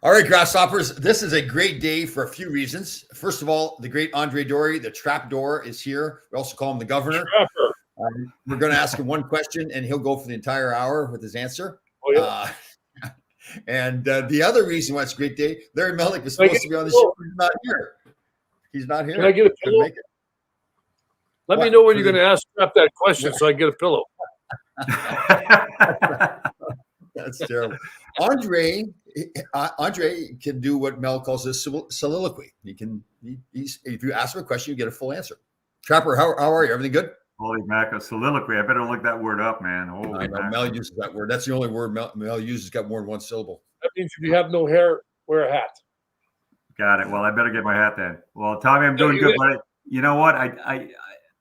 All right, Grasshoppers, this is a great day for a few reasons. First of all, the great Andre Dory, the trap door, is here. We also call him the governor. We're going to ask him one question, and he'll go for the entire hour with his answer. Oh, yeah. And the other reason why it's a great day, Larry Melnick was supposed to be on the show. He's not here. He's not here. Can I get a pillow? Let me know when you're going to ask that question so I get a pillow. That's terrible. Andre can do what Mel calls a soliloquy. If you ask him a question, you get a full answer. Trapper, how are you? Everything good? Holy mackerel, soliloquy. I better look that word up, man. I know Mel uses that word. That's the only word Mel uses. Got more than one syllable. That means if you have no hair, wear a hat. Got it. Well, I better get my hat then. Well, Tommy, I'm doing good, but you know what?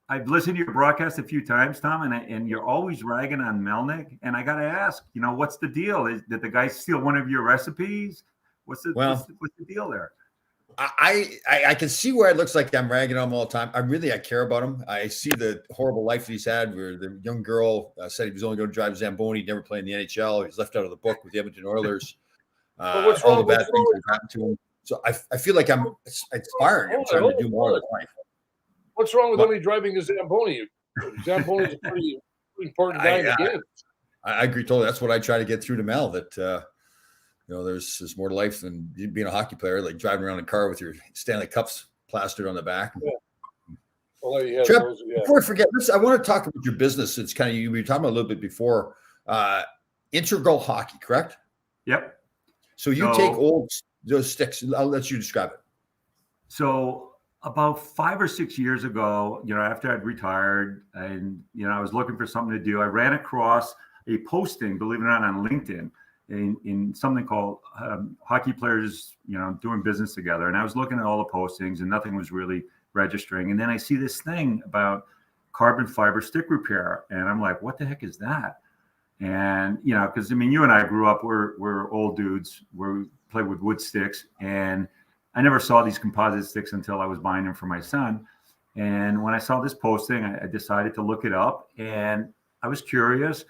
I've listened to your broadcast a few times, Tom, and you're always ragging on Melnick. And I got to ask, what's the deal? Did the guy steal one of your recipes? What's the deal there? I can see where it looks like I'm ragging on him all the time. I care about him. I see the horrible life that he's had where the young girl said he was only going to drive Zamboni, never play in the NHL. He's left out of the book with the Edmonton Oilers. All the bad things that happened to him. So I feel like I'm inspiring him, trying to do more of his life. What's wrong with only driving a Zamboni? Zamboni's a pretty important guy in the game. I agree totally. That's what I try to get through to Mel, that there's more to life than being a hockey player, like driving around in a car with your Stanley Cups plastered on the back. Yeah. Well, there you have Trev, before I forget this, I want to talk about your business. It's kind of you were talking about a little bit before. Integral hockey, correct? Yep. So you take those sticks. I'll let you describe it. So about 5 or 6 years ago, after I'd retired and, I was looking for something to do, I ran across a posting, believe it or not, on LinkedIn in something called hockey players, doing business together. And I was looking at all the postings and nothing was really registering. And then I see this thing about carbon fiber stick repair. And I'm like, what the heck is that? And, because you and I grew up, we're old dudes, we played with wood sticks, and I never saw these composite sticks until I was buying them for my son. And when I saw this posting, I decided to look it up, and I was curious.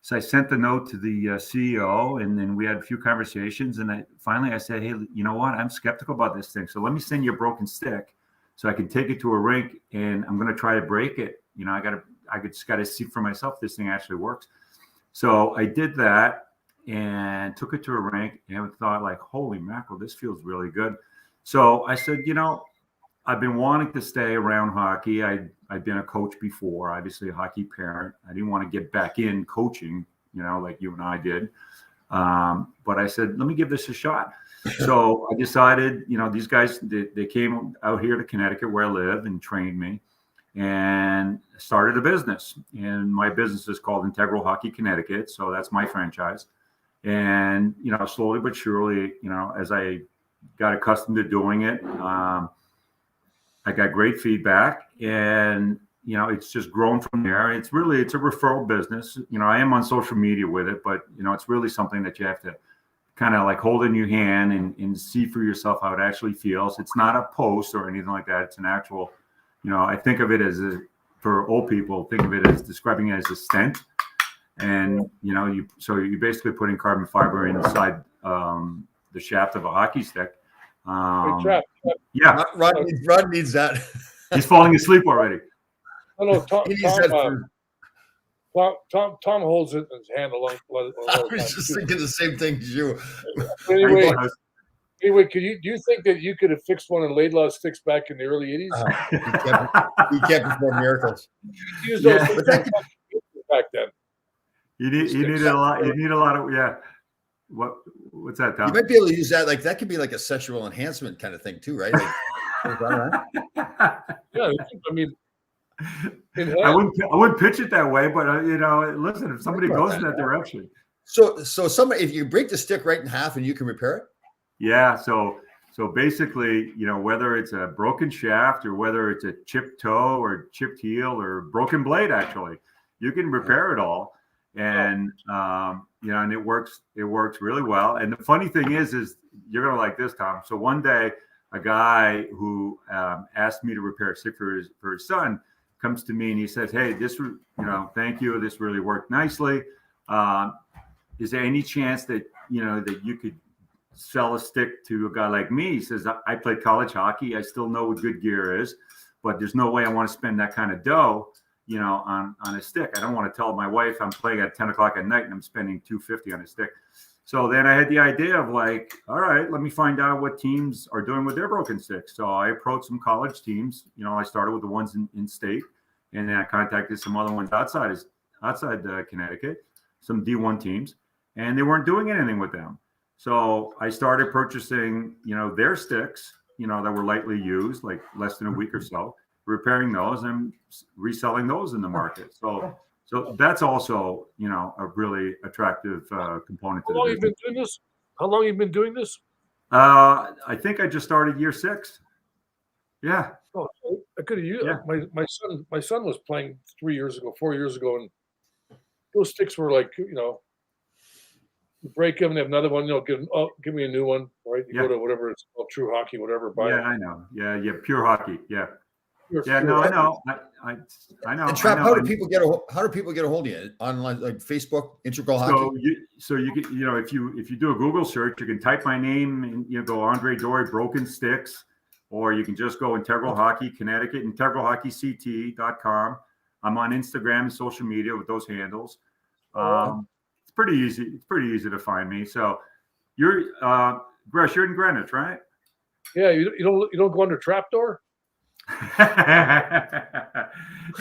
So I sent the note to the CEO, and then we had a few conversations. And I said, hey, you know what? I'm skeptical about this thing. So let me send you a broken stick so I can take it to a rink, and I'm going to try to break it. I just got to see for myself if this thing actually works. So I did that and took it to a rink and thought, like, holy mackerel, this feels really good. So I said, I've been wanting to stay around hockey. I'd been a coach before, obviously a hockey parent. I didn't want to get back in coaching, like you and I did. But I said, let me give this a shot. So I decided, these guys, they came out here to Connecticut where I live and trained me and started a business. And my business is called Integral Hockey Connecticut. So that's my franchise. And, slowly but surely, as I got accustomed to doing it, I got great feedback, and it's just grown from there. It's a referral business. I am on social media with it, but it's really something that you have to kind of like hold in your hand and see for yourself how it actually feels. It's not a post or anything like that. It's an actual, I think of it as for old people, think of it as describing it as a stent. And you're basically putting carbon fiber inside the shaft of a hockey stick. Yeah, Rod needs that. He's falling asleep already. No, Tom holds it in his hand along. I was just thinking the same thing as you. Anyway, do you think that you could have fixed one of Laidlaw sticks back in the early 80s? He can't perform miracles. Use those back then. You need a lot. You need a lot of What's that, Tom? You might be able to use that. Like that could be like a sexual enhancement kind of thing too, right? Yeah, I wouldn't pitch it that way, but listen, if somebody goes in that direction. So if you break the stick right in half and you can repair it. Yeah. So basically, whether it's a broken shaft or whether it's a chipped toe or chipped heel or broken blade, actually, you can repair it all. And, and it works really well. And the funny thing is you're going to like this, Tom. So one day a guy who asked me to repair a stick for his son comes to me and he says, hey, thank you. This really worked nicely. Is there any chance that, that you could sell a stick to a guy like me. He says, I played college hockey. I still know what good gear is, but there's no way I want to spend that kind of dough, on a stick. I don't want to tell my wife I'm playing at 10 o'clock at night and I'm spending $250 on a stick. So then I had the idea of like, all right, let me find out what teams are doing with their broken sticks. So I approached some college teams. I started with the ones in state, and then I contacted some other ones outside Connecticut, some D1 teams, and they weren't doing anything with them. So I started purchasing, their sticks, that were lightly used, like less than a week or so, repairing those and reselling those in the market. So that's also, a really attractive component. How long have you been doing this? How long have you been doing this? I think I just started year 6. Yeah. Oh, I could have used my son was playing 4 years ago, and those sticks were like, you break them and have another one, give me a new one, right? You go to whatever it's called, True Hockey, whatever. I know. Yeah, Pure Hockey. Yeah. I know. I know. And Trap, how do people get a hold of you online, like Facebook, Integral Hockey? So you can, if you do a Google search, you can type my name and go Andre Dory Broken Sticks, or you can just go Integral Hockey Connecticut, integralhockeyct.com. I'm on Instagram and social media with those handles. It's pretty easy. It's pretty easy to find me. So you're Gresh, you're in Greenwich, right? Yeah, you don't go under Trapdoor?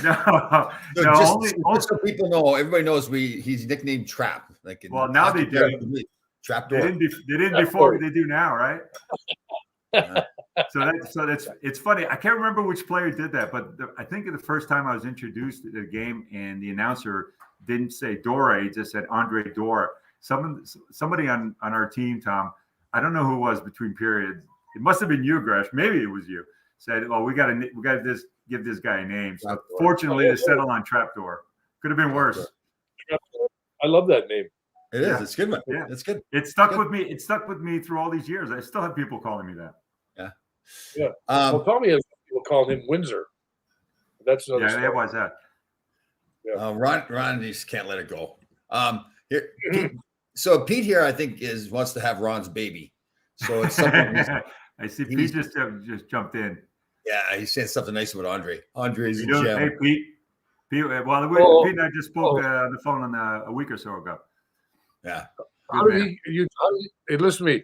No. Just so people know, everybody knows he's nicknamed Trap. Now they do. Trapdoor. They didn't before. They do now, right? So it's funny. I can't remember which player did that, but I think the first time I was introduced to the game, and the announcer didn't say Dora, he just said Andre Dora. Somebody on our team, Tom, I don't know who it was between periods. It must have been you, Gresh. Maybe it was you. Said, "Oh, we got to give this guy a name." So fortunately, they settled on Trapdoor. Could have been worse. I love that name. It is. It's a good one. Yeah, it's good. It stuck with me. It stuck with me through all these years. I still have people calling me that. Yeah. Well, Tommy has people calling him Windsor. That's another story. Yeah, why is that? Yeah. Ron just can't let it go. Here, so Pete here, I think, wants to have Ron's baby. So it's something. I see Pete just jumped in. Yeah, he's saying something nice about Andre. Andre's a gem. Hey, Pete. Pete and I just spoke on the phone a week or so ago. Yeah. Hey, listen to me.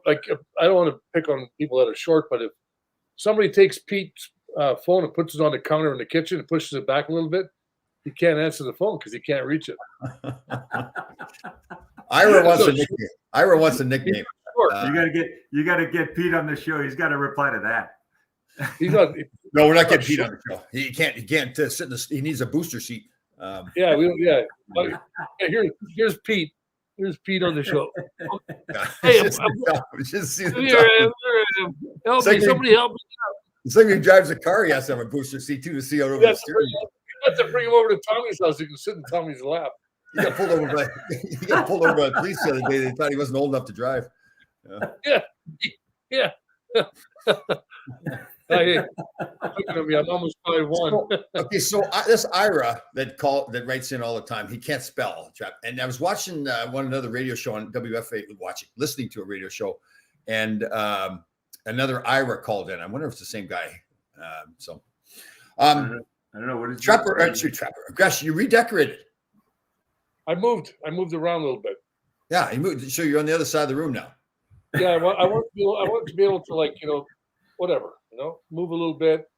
Like, I don't want to pick on people that are short, but if somebody takes Pete's phone and puts it on the counter in the kitchen and pushes it back a little bit, he can't answer the phone because he can't reach it. Ira wants a nickname. You gotta get Pete on the show. He's got to reply to that. No, we're not getting Pete on the show. He can't sit in he needs a booster seat. Yeah, we don't. Yeah. Here's Pete. Here's Pete on the show. Hey, help me! Somebody help me! It's like when he drives a car, he has to have a booster seat too to see out over the steering wheel. You have to bring him over to Tommy's house. You can sit in Tommy's lap. He got pulled over by the police the other day. They thought he wasn't old enough to drive. Yeah. Hey, look at me. I'm almost 5'1". Okay, so this Ira that writes in all the time, he can't spell. And I was watching another radio show on WFA, listening to a radio show, and another Ira called in. I wonder if it's the same guy. I don't know what is Trapper. Gresh, you redecorated. I moved around a little bit. Yeah, you moved. So you're on the other side of the room now. Yeah, I want to be able to, like, whatever, move a little bit,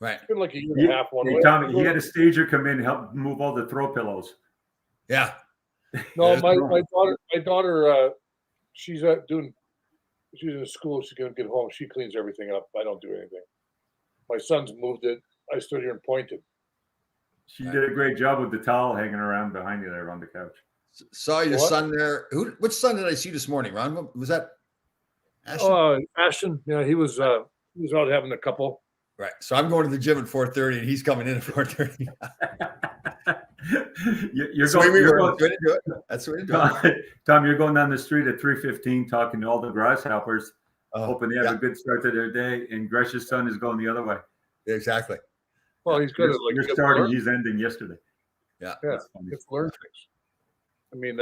Right. It's been like a year and a half one way. Tommy, he had a stager come in and help move all the throw pillows. Yeah. No, my daughter, she's in school. She's gonna get home. She cleans everything up. I don't do anything. My son's moved it. I stood here and pointed. She did a great job with the towel hanging around behind you there on the couch. Saw your son there. Which son did I see this morning, Ron? Was that Ashton? Ashton. Yeah, he was out having a couple. Right. So I'm going to the gym at 4:30, and he's coming in at 4:30. That's the way we were going to do it. That's the way to do it. Tom, you're going down the street at 3:15 talking to all the grasshoppers, hoping they have a good start to their day, and Gresh's son is going the other way. Exactly. Well, he's good. You're starting. He's ending yesterday. Yeah. Yeah. It's learn things. I mean,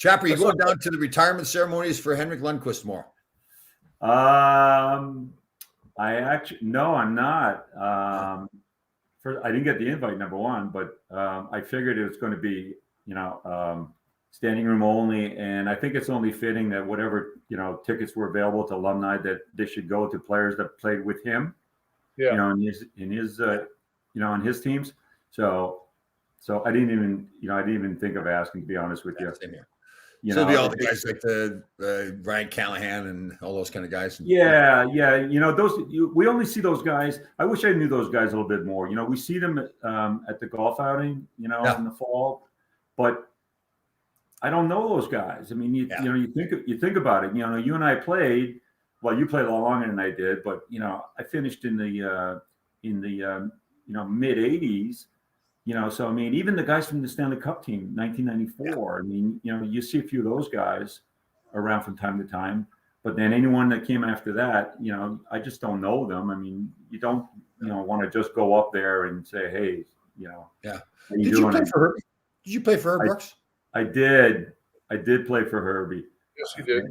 Chapper, you going down to the retirement ceremonies for Henrik Lundqvist more? No, I'm not. I didn't get the invite, number one, but I figured it was going to be, standing room only, and I think it's only fitting that whatever tickets were available to alumni that they should go to players that played with him. Yeah. In his teams. So I didn't even think of asking, to be honest with you. Same here. So it'll be all the guys like the Ryan Callahan and all those kind of guys. Yeah. We only see those guys. I wish I knew those guys a little bit more. We see them at the golf outing, in the fall, but I don't know those guys. I mean, you think about it. You and I played. Well, you played a lot longer than I did, but I finished in the mid '80s. So I mean, even the guys from the Stanley Cup team, 1994. I mean, you see a few of those guys around from time to time, but then anyone that came after that, I just don't know them. I mean, you don't, want to just go up there and say, hey, Yeah. Did you play for Herbie? Did you play for Herb Brooks? I did play for Herbie. Yes, you did.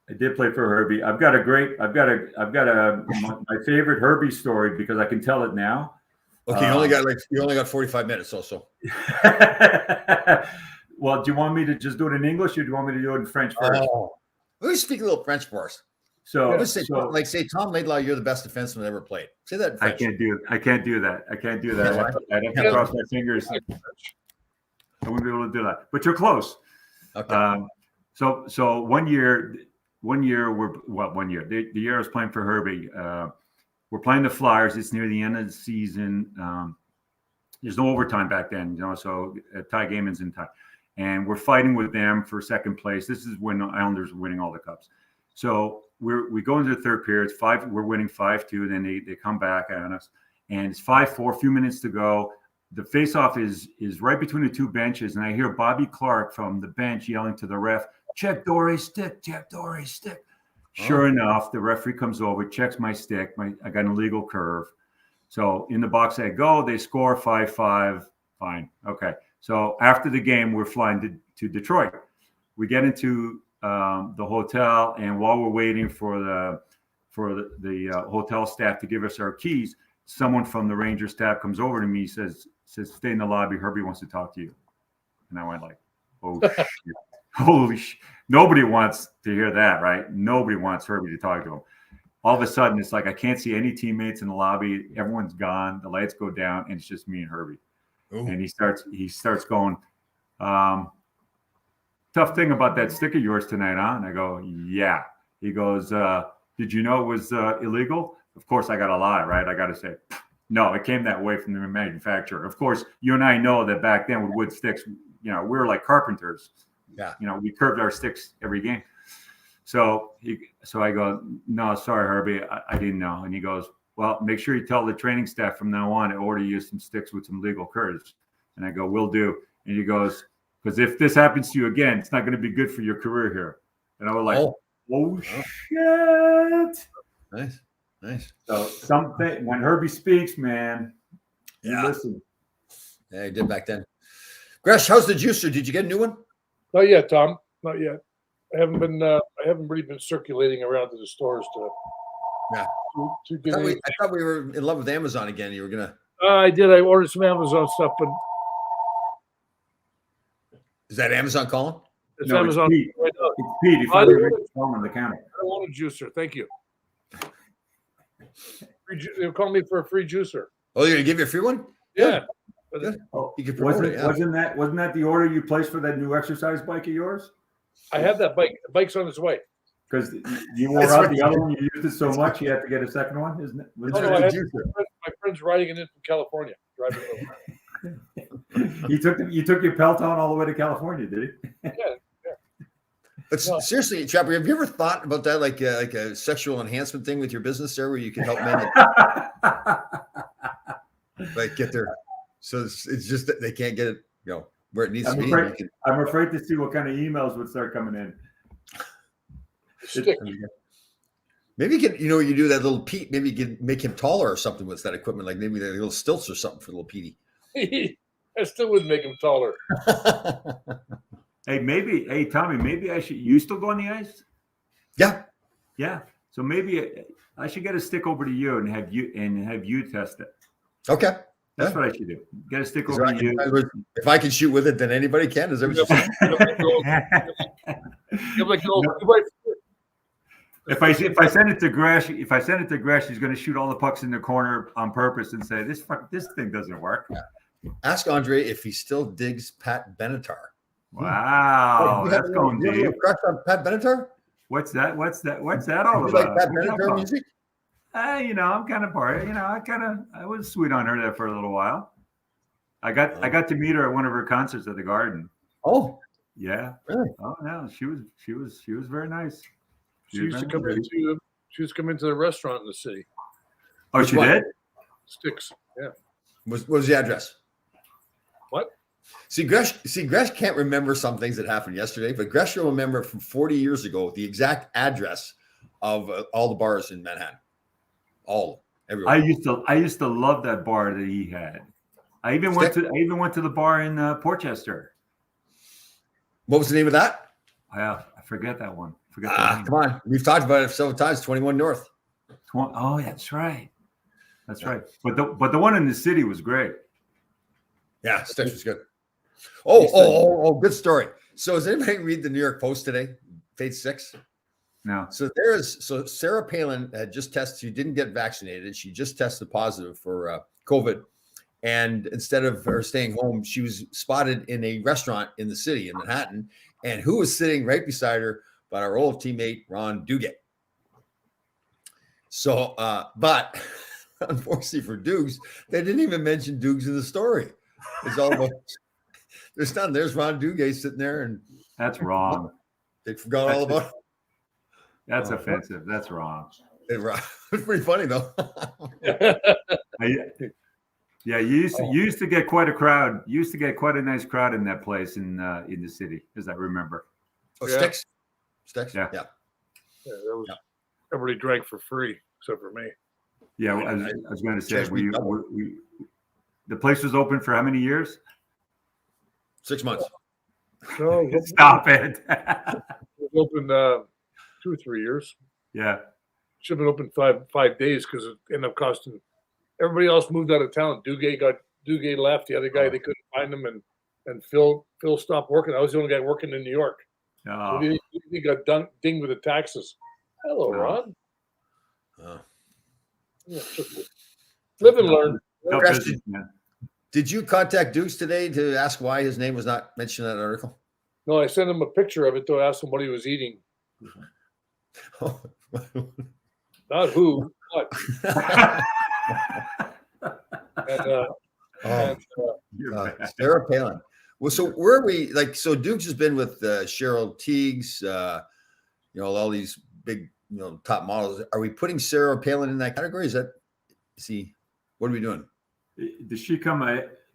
I did play for Herbie. I've got my favorite Herbie story because I can tell it now. Okay, you only got 45 minutes also. Well, do you want me to just do it in English or do you want me to do it in French first? Let me speak a little French for us. Say Tom Laidlaw, you're the best defenseman that ever played. Say that in French. I can't do that. I'd have to cross my fingers. I wouldn't be able to do that. But you're close. Okay. So one year, the year I was playing for Herbie, we're playing the Flyers. It's near the end of the season. There's no overtime back then, so tie game is in tie. And we're fighting with them for second place. This is when the Islanders were winning all the cups. So we go into the third period. We're winning 5-2. Then they come back on us. And it's 5-4, a few minutes to go. The face-off is right between the two benches. And I hear Bobby Clark from the bench yelling to the ref, check Dore's stick, check Dore's stick. Sure enough, the referee comes over, checks my stick. I got an illegal curve. So in the box I go, they score 5-5. Fine. Okay. So after the game, we're flying to Detroit. We get into the hotel, and while we're waiting for the hotel staff to give us our keys, someone from the Ranger staff comes over to me, says, stay in the lobby. Herbie wants to talk to you. And I went like, oh, shit. Holy shit. Nobody wants to hear that, right? Nobody wants Herbie to talk to him. All of a sudden, it's like I can't see any teammates in the lobby. Everyone's gone. The lights go down, and it's just me and Herbie. Ooh. And he starts going, tough thing about that stick of yours tonight, huh? And I go, yeah. He goes, did you know it was illegal? Of course, I got to lie, right? I got to say, no, it came that way from the manufacturer. Of course, you and I know that back then with wood sticks, we were like carpenters. Yeah. We curved our sticks every game. So I go, no, sorry, Herbie, I didn't know. And he goes, well, make sure you tell the training staff from now on to order you some sticks with some legal curves. And I go, will do. And he goes, because if this happens to you again, it's not going to be good for your career here. And I was like, oh shit. Nice. So when Herbie speaks, man, listen. Yeah, he did back then. Gresh, how's the juicer? Did you get a new one? Not yet, Tom. Not yet. I haven't really been circulating around to the stores to get I thought we were in love with Amazon again. You were gonna. I did. I ordered some Amazon stuff, but is that Amazon calling? It's Amazon. It's Pete. It's Pete. He finally reached home on the counter. I don't want a juicer. Thank you. They'll call me for a free juicer. Oh, you're gonna give you a free one? Yeah. Good. You could wasn't that the order you placed for that new exercise bike of yours? I have that bike. The bike's on its way. Because you wore out the other one, you used it so much, you had to get a second one, isn't it? My friend's riding it in from California, driving it over. You took your Peloton all the way to California, did he? Yeah. But seriously, Chapper, have you ever thought about that, like a sexual enhancement thing with your business there, where you can help men, like get their, so it's just that they can't get it, where it needs to be. I'm afraid to see what kind of emails would start coming in. Maybe you can, you do that little Pete. Maybe you can make him taller or something with that equipment, like maybe the little stilts or something for little Petey. I still wouldn't make him taller. Hey, Tommy, maybe I should. You still go on the ice? Yeah. Yeah. So maybe I should get a stick over to you and have you test it. Okay. That's Yeah. what I should do. Get a stick So over to you. if I can shoot with it, then anybody can. Is that what you're saying? If I send it to Gresh, he's going to shoot all the pucks in the corner on purpose and say this thing doesn't work. Yeah. Ask Andre if he still digs Pat Benatar. Wow, that's going deep. You have a crush on Pat Benatar? What's that all about? You like Pat Benatar music? I'm kind of part. I was sweet on her there for a little while. I got to meet her at one of her concerts at the Garden. Oh, yeah. Really? Oh no, she was very nice. She used to come into the restaurant in the city. Oh, Which she one? did? Sticks. Yeah. What was the address? What? See, Gresh can't remember some things that happened yesterday, but Gresh will remember from 40 years ago the exact address of all the bars in Manhattan. Everywhere. I used to love that bar that he had. I even went to the bar in Portchester. What was the name of that? I forget that one. Come on. We've talked about it several times. 21 North. Oh, that's right. That's right. But the one in the city was great. Yeah, Sticks was good. Oh, good story. So does anybody read the New York Post today? Page 6? No. So Sarah Palin had just tested. She didn't get vaccinated. She just tested positive for COVID. And instead of her staying home, she was spotted in a restaurant in the city in Manhattan. And who was sitting right beside her? But our old teammate, Ron Duguay. So, but unfortunately for Dukes, they didn't even mention Dukes in the story. It's all about, there's none. There's Ron Duguay sitting there. And that's wrong. They forgot all about it. That's offensive. That's wrong. It's pretty funny, though. Yeah, you used to get quite a crowd. You used to get quite a nice crowd in that place in the city, as I remember. Oh, yeah. Sticks? Yeah. That was, everybody drank for free, except for me. Yeah, I was going to say, the place was open for how many years? 6 months. No, Stop it. It was open 2 or 3 years. Yeah. Should have been open 5 days because it ended up costing. Everybody else moved out of town. Duguay left. The other guy, they couldn't find him, and Phil stopped working. I was the only guy working in New York. Oh. So he got dinged with the taxes. Hello, Ron. Yeah, live and learn. Did you contact Dukes today to ask why his name was not mentioned in that article? No, I sent him a picture of it to ask him what he was eating. Not who, what. Sarah Palin. Well, so where are we? So Dukes has been with Cheryl Teagues, all these big, top models. Are we putting Sarah Palin in that category? What are we doing? Does she come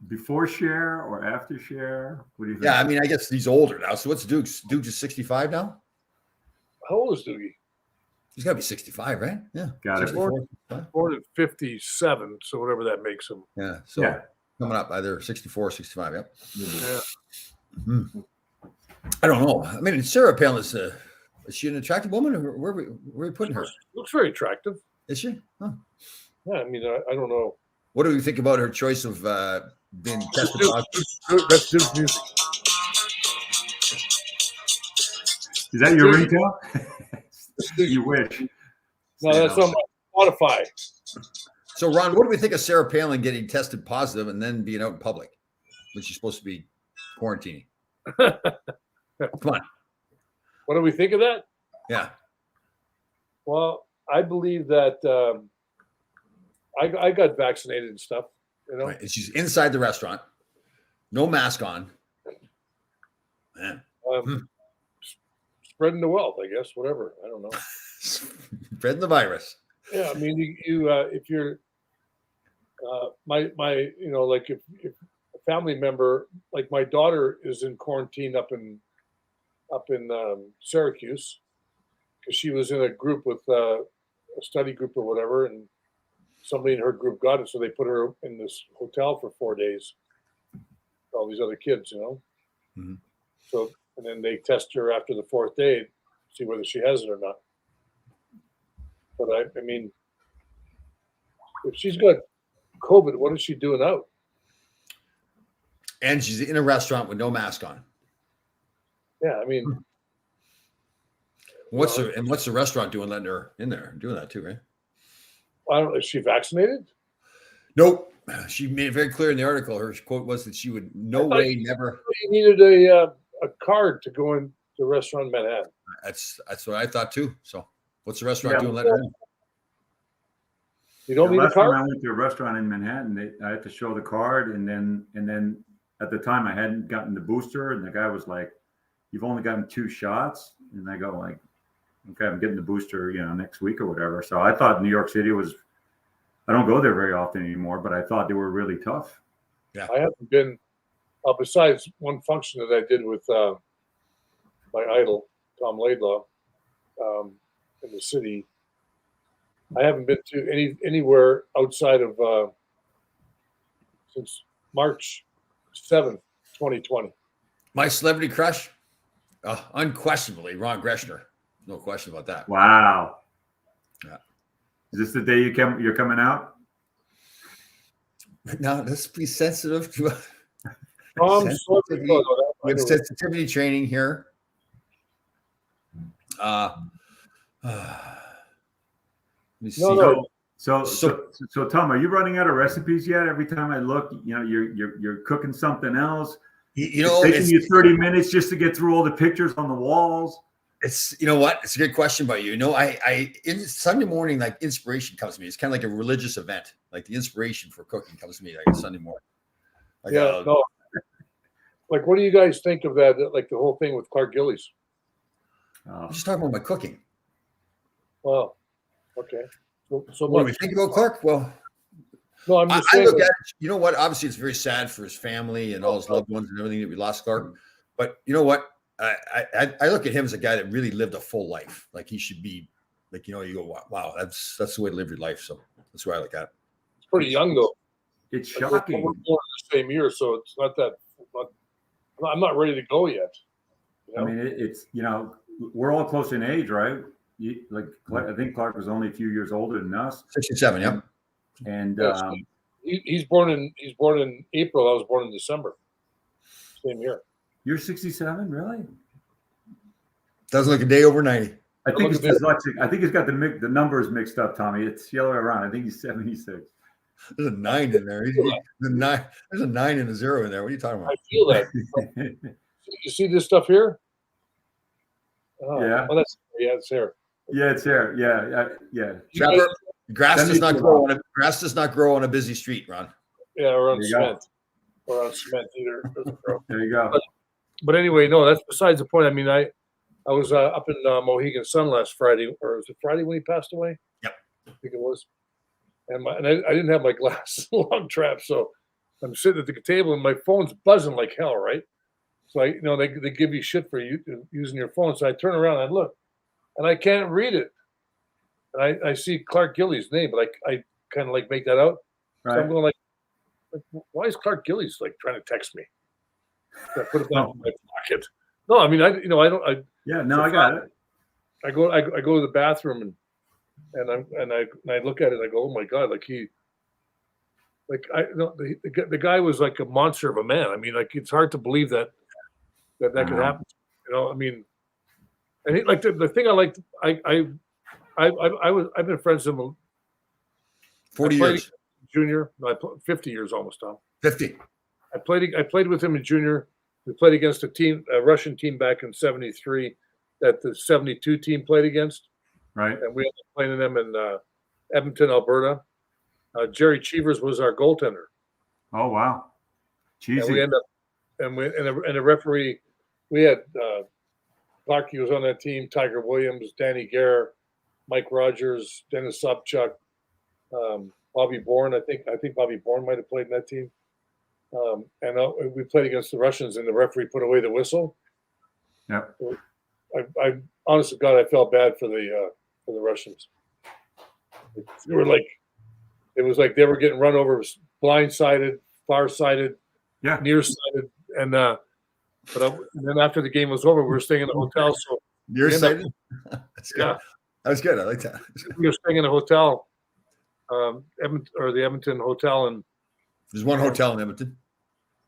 before Cher or after Cher? What do you think? Yeah, I mean, I guess he's older now. So what's Dukes? Dukes is 65 now? How old is Doogie? He's got to be 65, right? Yeah. Got it. Born in 57, so whatever that makes him. Yeah. So coming up either 64 or 65. Yep. Yeah. Mm-hmm. I don't know. I mean, Sarah Palin is she an attractive woman? Or where are we putting her? Looks very attractive. Is she? Huh. Yeah, I mean, I don't know. What do you think about her choice of being tested positive? That's Duke's music. Is that your ringtone? You wish. No, that's on my Spotify. So, Ron, what do we think of Sarah Palin getting tested positive and then being out in public when she's supposed to be quarantining? Come on. What do we think of that? Yeah. Well, I believe that I got vaccinated and stuff. Right. And she's inside the restaurant, no mask on. Man. Spreading the wealth, I guess. Whatever. I don't know. Spreading the virus. Yeah, I mean, you if you're like if a family member, like my daughter is in quarantine up in Syracuse because she was in a group with a study group or whatever, and somebody in her group got it, so they put her in this hotel for 4 days. All these other kids, Mm-hmm. So and then they test her after the 4th day, see whether she has it or not. But I mean, if she's got COVID, what is she doing out? And she's in a restaurant with no mask on. Yeah, I mean, what's the restaurant doing letting her in there doing that too, right? I don't know. Is she vaccinated? Nope. She made it very clear in the article. Her quote was that she would never. You needed a card to go in the restaurant in Manhattan. That's what I thought too. So what's the restaurant doing letting her in? You don't need a last card? time I went to a restaurant in Manhattan, I had to show the card, and then at the time I hadn't gotten the booster, and the guy was like, "You've only gotten 2 shots," and I go like, "Okay, I'm getting the booster, next week or whatever." So I thought New York City was. I don't go there very often anymore, but I thought they were really tough. Yeah, I haven't been. Besides one function that I did with my idol Tom Laidlaw in the city, I haven't been to anywhere outside of since March 7th, 2020. My celebrity crush, unquestionably Ron Greshner. No question about that. Wow. Yeah. Is this the day you're coming out? Now let's be sensitive to. Sensitivity. We have sensitivity training here. Let me see. No. So Tom, are you running out of recipes yet? Every time I look, you're cooking something else. It's taking you 30 minutes just to get through all the pictures on the walls. It's it's a good question about you. In Sunday morning, like inspiration comes to me. It's kind of like a religious event. Like the inspiration for cooking comes to me like Sunday morning. Like, what do you guys think of that? Like the whole thing with Clark Gillies? I'm just talking about my cooking. Well, okay. So what do we think about Clark? Well, no, I'm just I saying. look at it, you know what? Obviously, it's very sad for his family and all his loved ones and everything that we lost Clark. But you know what? I look at him as a guy that really lived a full life. Like he should be, like, you go, wow, that's the way to live your life. So that's where I look at it. It's pretty young though. It's shocking. We're born in the same year, so it's not that. I'm not ready to go yet. I mean, it's we're all close in age, right? I think Clark was only a few years older than us. 67, yeah. And he's born in April. I was born in December. Same year. You're 67, really? Doesn't look a day over 90. I think he's dyslexic. I think he's got the numbers mixed up, Tommy. It's the other way around. I think he's 76. There's a 9 in there. There's a 9 and a 0 in there. What are you talking about? I feel that. You see this stuff here? Oh, yeah. Oh, it's here. Yeah, it's here. Yeah. Trapper, grass does not grow on a busy street, Ron. Yeah, or on cement. Or on cement either. There you go. But anyway, no, that's besides the point. I mean, I was up in Mohegan Sun last Friday, or was it Friday when he passed away? Yep. I think it was. And I didn't have my glasses long trap, so I'm sitting at the table and my phone's buzzing like hell, right? So they give you shit for using your phone. So I turn around and I look, and I can't read it. And I see Clark Gillies' name, but I kind of like make that out. Right. So I'm going like, why is Clark Gillies like trying to text me? I put it back in my pocket. No, I mean I don't. I got it. I go to the bathroom and I look at it. And I go, oh my god! The guy was like a monster of a man. I mean, like it's hard to believe that could happen. I mean, and the thing I liked. I've been friends with him 40 years. Junior, 50 years almost, Tom. 50. I played with him in junior. We played against a Russian team back in '73 that the '72 team played against. Right. And we ended up playing them in Edmonton, Alberta. Jerry Cheevers was our goaltender. Oh wow. Cheesy. And we ended up and the referee. We had Clarky was on that team. Tiger Williams, Danny Gare, Mike Rogers, Dennis Sobchuk. Bobby Bourne, I think Bobby Bourne might have played in that team. And we played against the Russians, and the referee put away the whistle. Yep. I honest to God, I felt bad for the Russians. They were like, it was like they were getting run over, blindsided, far-sighted, nearsighted, and And then after the game was over, we were staying in a hotel. So You're excited? That's good. Yeah. That was good. I like that. we were staying in a hotel, the Edmonton Hotel, and There's one hotel in Edmonton.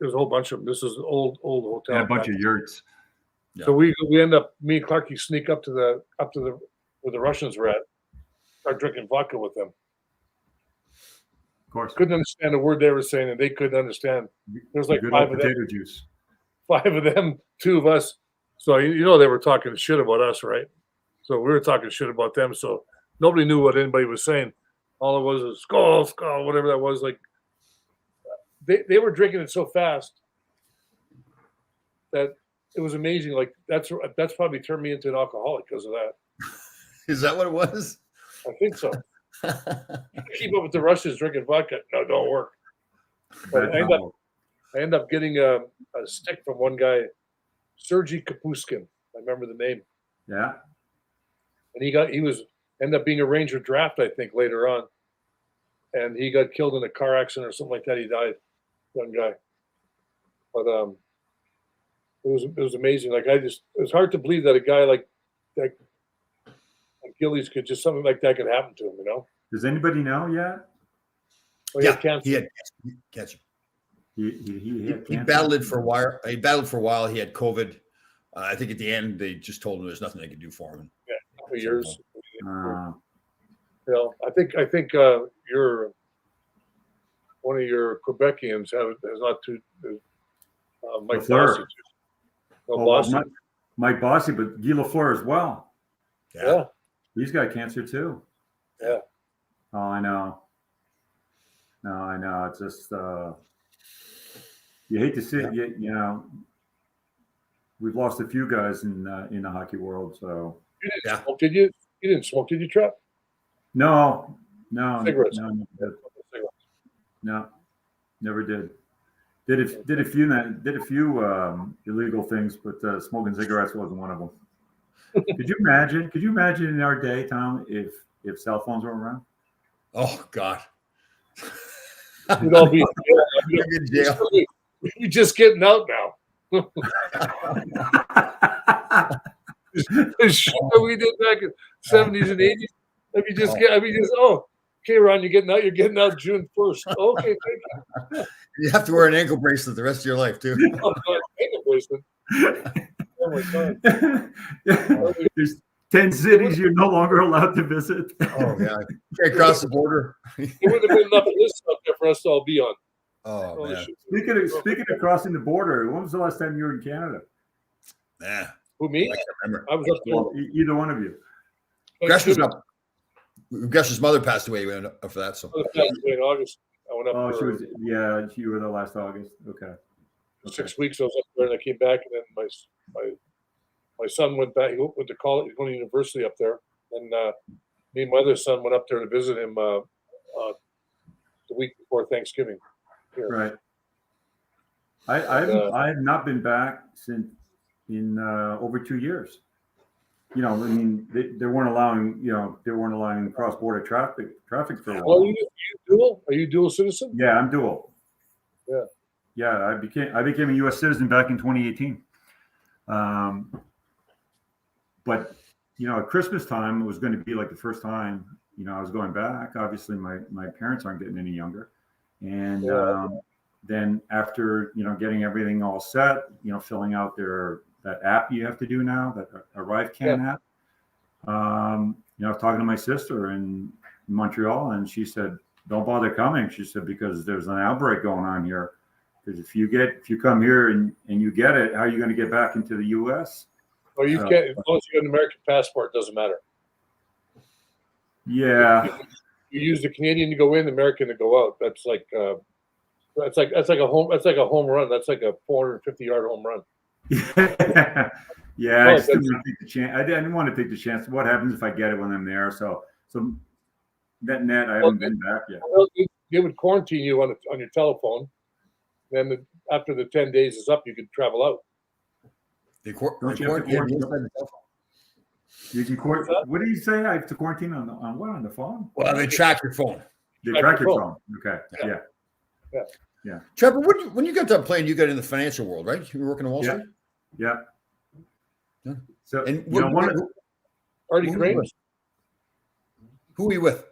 there's a whole bunch of them. This is an old hotel. Yeah, a bunch of yurts. Yeah. So we end up, me and Clarky sneak up to the where the Russians were at, start drinking vodka with them. Of course. Couldn't understand a word they were saying, and they couldn't understand. There was like Good 5 old of them. potato juice. 5 of them, 2 of us. So you know they were talking shit about us, right? So we were talking shit about them. So nobody knew what anybody was saying. All it was skull, whatever that was. Like they were drinking it so fast that it was amazing. Like that's probably turned me into an alcoholic because of that. Is that what it was? I think so. Keep up with the Russians drinking vodka. No, don't work. But I end up getting a stick from one guy, Sergei Kapuskin. I remember the name. Yeah. And he ended up being a Ranger draft, I think, later on. And he got killed in a car accident or something like that. He died, young guy. But it was amazing. Like it was hard to believe that a guy like Gillies could just something like that could happen to him, you know? Does anybody know yet? Oh, yeah, cancer. He had cancer. He battled it for a while. He battled for a while. He had COVID. I think at the end they just told him there's nothing they could do for him. Yeah, a couple years. I think you're one of your Quebecians has not too. Mike Bossy. Mike Bossy, but Guy Lafleur as well. Yeah. He's got cancer too. Yeah. Oh, I know. No, I know. It's just you hate to see it. You know, we've lost a few guys in the hockey world. So you didn't smoke, did you? You didn't smoke, did you, Trap? No. Cigarettes. No, never did. Did a few illegal things, but smoking cigarettes wasn't one of them. Could you imagine in our day, Tom, if cell phones were around? Oh God. We'd all be in jail. We're just getting out now. The shit that we did back in the 70s and 80s. Okay, Ron, you're getting out June 1st. Okay, thank you. You have to wear an ankle bracelet the rest of your life too. Oh, God, ankle bracelet. Oh my God. There's 10 cities you're no longer allowed to visit. Oh yeah, can't cross the border. There would have been enough lists out there for us to all be on. Oh man. Speaking of crossing the border, when was the last time you were in Canada? Yeah. Who, me? I can't remember. I was up there. Well, either one of you. Gresh was up. Gresh's mother passed away. We went up for that. So in August. I went up she was. Yeah, you were there last August. Okay. 6 weeks. I was up there, and I came back, and then my son went back. He went to college. He went to university up there, and me and my other son went up there to visit him the week before Thanksgiving. Here. Right. I have not been back since in over 2 years. You know, I mean, they weren't allowing cross-border traffic for a while. Are you dual? Are you dual citizen? Yeah, I'm dual. Yeah. Yeah, I became a U.S. citizen back in 2018. But you know, at Christmas time, it was going to be like the first time, you know, I was going back. Obviously, my parents aren't getting any younger. And then after, you know, getting everything all set, you know, filling out that app you have to do now, that ArriveCan app. You know, I was talking to my sister in Montreal, and she said, "Don't bother coming." She said, "Because there's an outbreak going on here. Because if you come here and you get it, how are you going to get back into the U.S.?" Or you can't, as long as you got an American passport, it doesn't matter. Yeah. You use the Canadian to go in, the American to go out. That's like a home run. That's like a 450-yard home run. Yeah, I just didn't want to take the chance. I didn't want to take the chance. What happens if I get it when I'm there? So net, I haven't been back yet. Well, they would quarantine you on your telephone. Then after the 10 days is up, you could travel out. You can what do you say? I have to quarantine on what, on the phone? Well, they track your phone. They track your phone. Okay. Yeah. Trevor, when you got done playing, you got in the financial world, right? You were working on Wall Street? Yeah. Yeah. So And Artie Crane. Who are you with?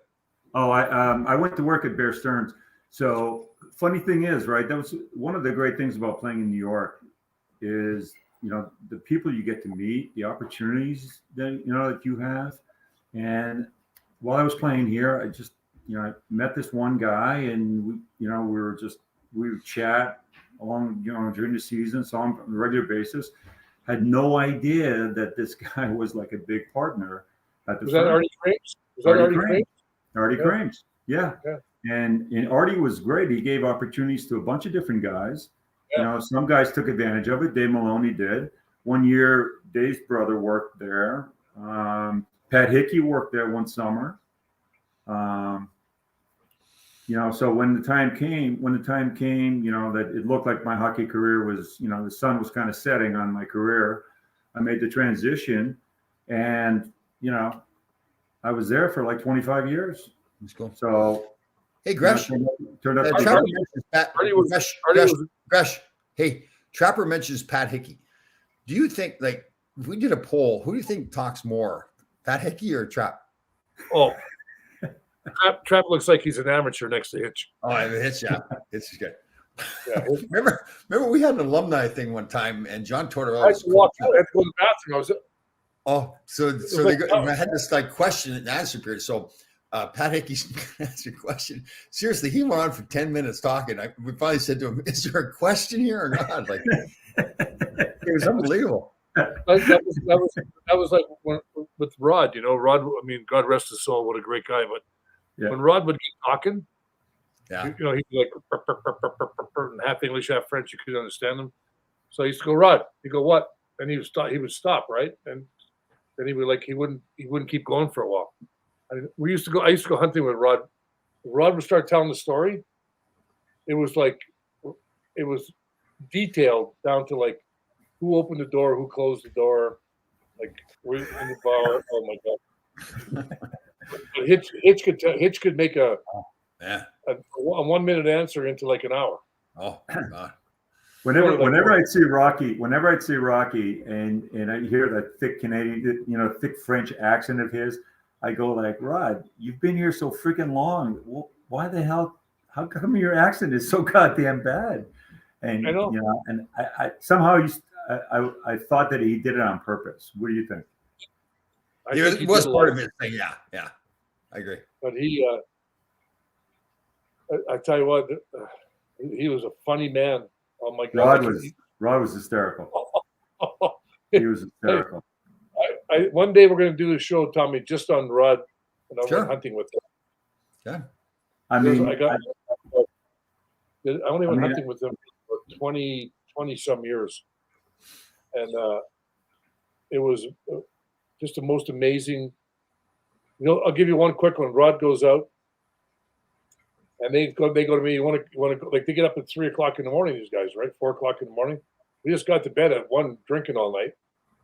Oh, I went to work at Bear Stearns. So funny thing is, right? That was one of the great things about playing in New York is, the people you get to meet, the opportunities that that you have. And while I was playing here, I just I met this one guy, and we would chat along during the season, saw him on a regular basis. Had no idea that this guy was like a big partner at the Was firm. that Artie Crames? Was that Artie Crames? Artie Crames, yeah. Yeah. And Artie was great. He gave opportunities to a bunch of different guys. Yeah. Some guys took advantage of it. Dave Maloney did. One year, Dave's brother worked there. Pat Hickey worked there one summer. So when the time came, that it looked like my hockey career was, the sun was kind of setting on my career, I made the transition, and I was there for like 25 years. Let's go. So, hey, Gresh. Turned out Trapper mentions Gresh. Hey, Trapper mentions Pat Hickey. Do you think, like, if we did a poll, who do you think talks more, Pat Hickey or Trap? Oh, Trap looks like he's an amateur next to Hitch. Oh, I mean, Hitch is good. Yeah. remember we had an alumni thing one time, and John Tortorella. I had to walk out. I had to go to the bathroom. I had this like question and answer period. So Pat Hickey's answer question. Seriously, he went on for 10 minutes talking. We finally said to him, "Is there a question here or not?" Like, it was unbelievable. That was like with Rod. Rod. I mean, God rest his soul. What a great guy. But when Rod would get talking, he'd be like in half English, half French. You could understand him. So I used to go, Rod. You go, what? And he would stop. He would stop, right? And then he would he wouldn't keep going for a while. I used to go hunting with Rod. Rod would start telling the story. It was detailed down to like who opened the door, who closed the door, like we're in the bar. Oh my God! But Hitch could make a 1 minute answer into like an hour. Oh God. Whenever I'd see Rocky, and I hear that thick Canadian, thick French accent of his, I go like, Rod, you've been here so freaking long. Why the hell? How come your accent is so goddamn bad? And I know. And I somehow I thought that he did it on purpose. What do you think? It was part of his thing. Yeah, I agree. But I tell you what, he was a funny man. Oh my God! Rod was hysterical. He was hysterical. One day we're going to do the show, Tommy, just on Rod, and I went hunting with him. Yeah. I only went hunting with him for 20 some years, and it was just the most amazing. I'll give you one quick one. Rod goes out, and they go to me. You want to go? Like they get up at 3 o'clock in the morning. These guys, right? 4 o'clock in the morning. We just got to bed at 1, drinking all night,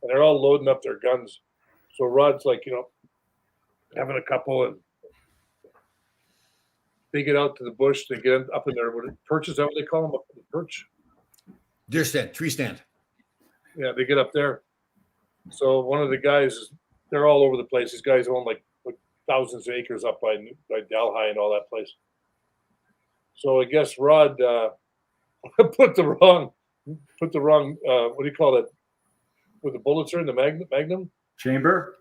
and they're all loading up their guns. So Rod's like, having a couple, and they get out to the bush. They get up in there. Perch, is that what they call them? Up in the perch? Deer stand, tree stand. Yeah, they get up there. So one of the guys, they're all over the place. These guys own like thousands of acres up by Delhi and all that place. So I guess Rod put the wrong what do you call it? Where the bullets are in the Magnum chamber?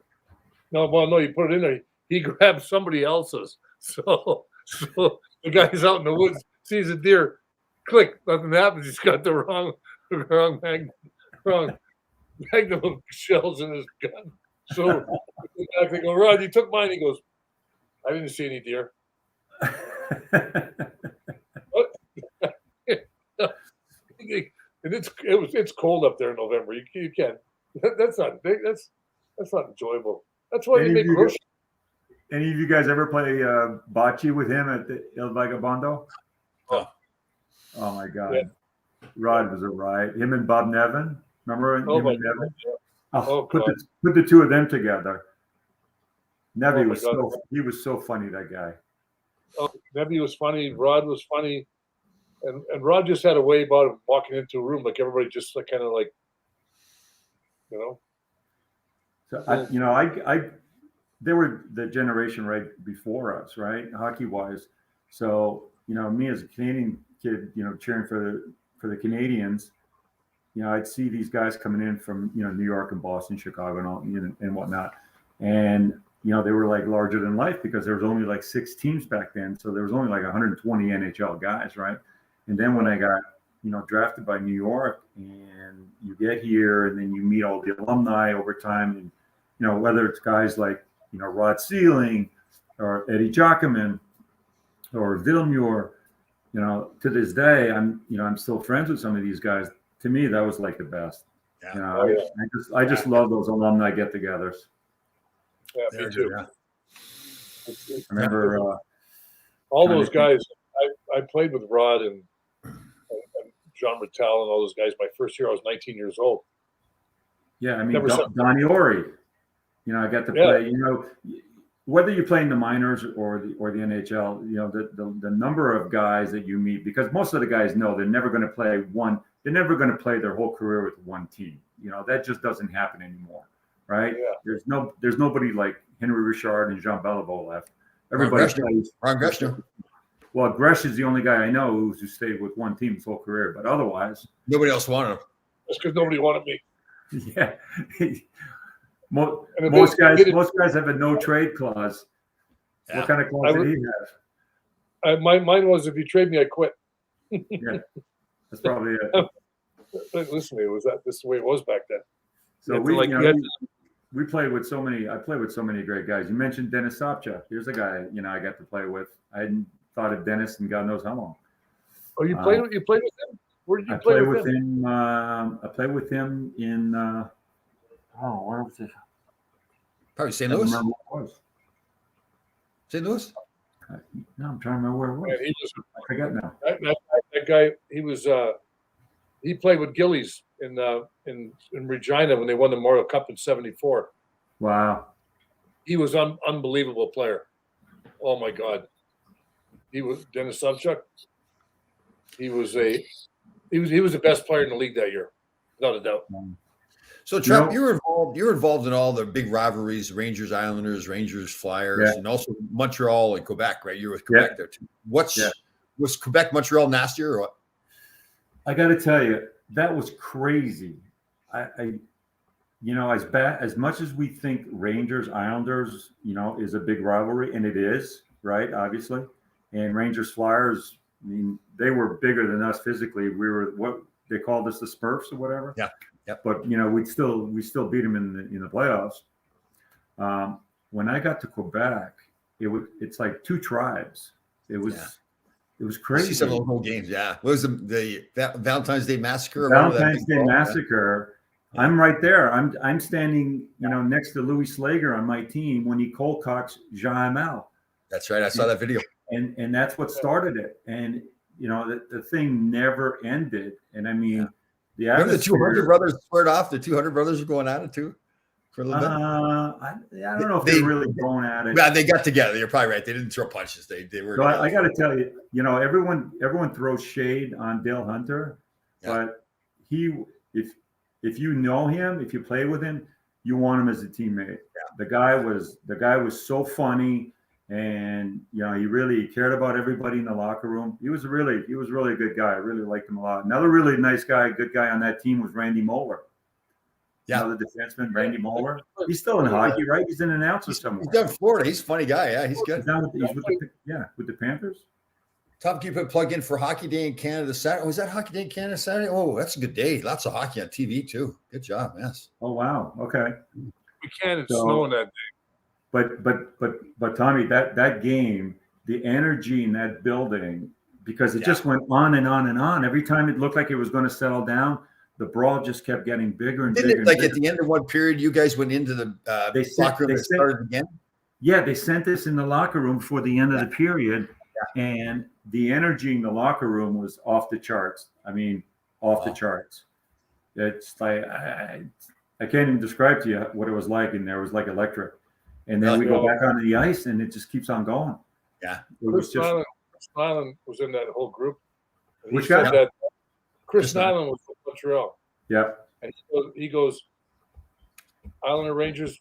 No, you put it in there. He grabbed somebody else's. So the guy's out in the woods, sees a deer, click, nothing happens. He's got the wrong Magnum of shells in his gun. So they go, Rod, you took mine. He goes, I didn't see any deer. And it's cold up there in November. You can't. That's not enjoyable. That's why they make groceries. Any of you guys ever play bocce with him at the Il Vagabondo? Oh my God. Yeah. Rod was a riot. Him and Bob Nevin. Remember him and Nevin? Put the two of them together. Nevy was so funny, that guy. Oh, Nevy was funny. Rod was funny. And Rod just had a way about him walking into a room like everybody just like kind of like you know. So I they were the generation right before us, right, hockey wise. So me as a Canadian kid, cheering for the Canadians, I'd see these guys coming in from New York and Boston, Chicago, and all and whatnot, and they were like larger than life because there was only like 6 teams back then, so there was only like 120 NHL guys, right? And then when I got drafted by New York, and you get here, and then you meet all the alumni over time, and whether it's guys like Rod Sealing or Eddie Jockerman or Villemure, to this day, I'm still friends with some of these guys. To me, that was like the best. Yeah. I just love those alumni get-togethers. Yeah, me too. Yeah. I remember all those guys. I played with Rod and John Rattel and all those guys. My first year, I was 19 years old. Yeah, I mean, Donnie Ori. I got to play. Whether you're playing the minors or the NHL, the number of guys that you meet, because most of the guys know they're never going to play one. They're never going to play their whole career with one team. That just doesn't happen anymore, right? Yeah. There's nobody like Henry Richard and Jean Beliveau left. Everybody plays. Ron Gresham. Well, Gresh is the only guy I know who stayed with one team his whole career, but otherwise, nobody else wanted him. That's because nobody wanted me. Yeah. Most guys have a no trade clause. Yeah. What kind of clause did he have? Mine was, if you trade me, I quit. Yeah, that's probably it. Listen to me, this is the way it was back then. So we played with so many. I played with so many great guys. You mentioned Dennis Sobchak. Here's a guy I got to play with. I hadn't thought of Dennis in God knows how long. Oh, you played with him? Where did you play with him? I played with him in. Where was it? Probably St. Louis. I remember what it was. St. Louis? No, I'm trying to remember where it was. Man, I forget now. That guy, he played with Gillies in Regina when they won the Memorial Cup in '74. Wow. He was an unbelievable player. Oh my God. He was Dennis Sobchak. He was the best player in the league that year, without a doubt. So, Trev, you're involved in all the big rivalries: Rangers, Islanders, Rangers, Flyers, and also Montreal and Quebec. Right? You're with Quebec there too. Was Quebec Montreal nastier or what? I got to tell you, that was crazy. As much as we think Rangers, Islanders, is a big rivalry, and it is, right? Obviously, and Rangers, Flyers. I mean, they were bigger than us physically. We were what they called us, the Smurfs or whatever. Yeah. Yep. But we still beat them in the playoffs. When I got to Quebec, it's like 2 tribes. It was crazy. See some of those whole games. Yeah. What was the Valentine's Day Massacre? Valentine's Day Massacre. I'm right there. I'm standing next to Louis Slager on my team when he cold cocks Jean Hamel. That's right. I saw that video. And that's what started it. And the thing never ended. And I mean. Yeah, remember the 200 brothers squared off? The 200 brothers were going at it too for a little bit. I don't know if they were really going at it. Yeah, they got together. You're probably right. They didn't throw punches. They were. So I got to tell you, everyone throws shade on Dale Hunter, but if you know him, if you play with him, you want him as a teammate. Yeah. The guy was so funny. And he really cared about everybody in the locker room. He was really a good guy. I really liked him a lot. Another really nice guy, good guy on that team was Randy Muller. Yeah, another defenseman, Randy Muller. He's still in hockey, right? He's an announcer somewhere. He's down in Florida. He's a funny guy. Yeah, he's good. With the Panthers. Tom, can you plug in for Hockey Day in Canada Saturday? Oh, is that Hockey Day in Canada Saturday? Oh, that's a good day. Lots of hockey on TV too. Good job, yes. Oh wow. Okay. We can't. It's snowing that day. But Tommy, that game, the energy in that building, because it just went on and on and on. Every time it looked like it was going to settle down, the brawl just kept getting bigger and bigger. Like at the end of one period, you guys went into the locker room and started again? Yeah, they sent us in the locker room for the end of the period, and the energy in the locker room was off the charts. I mean, off the charts. It's like I can't even describe to you what it was like in there. It was like electric. And then we go back onto the ice, and it just keeps on going. Yeah, Chris Nyland was in that whole group. Which guy? Chris Nyland was from Montreal. Yeah. And he goes, Islander Rangers,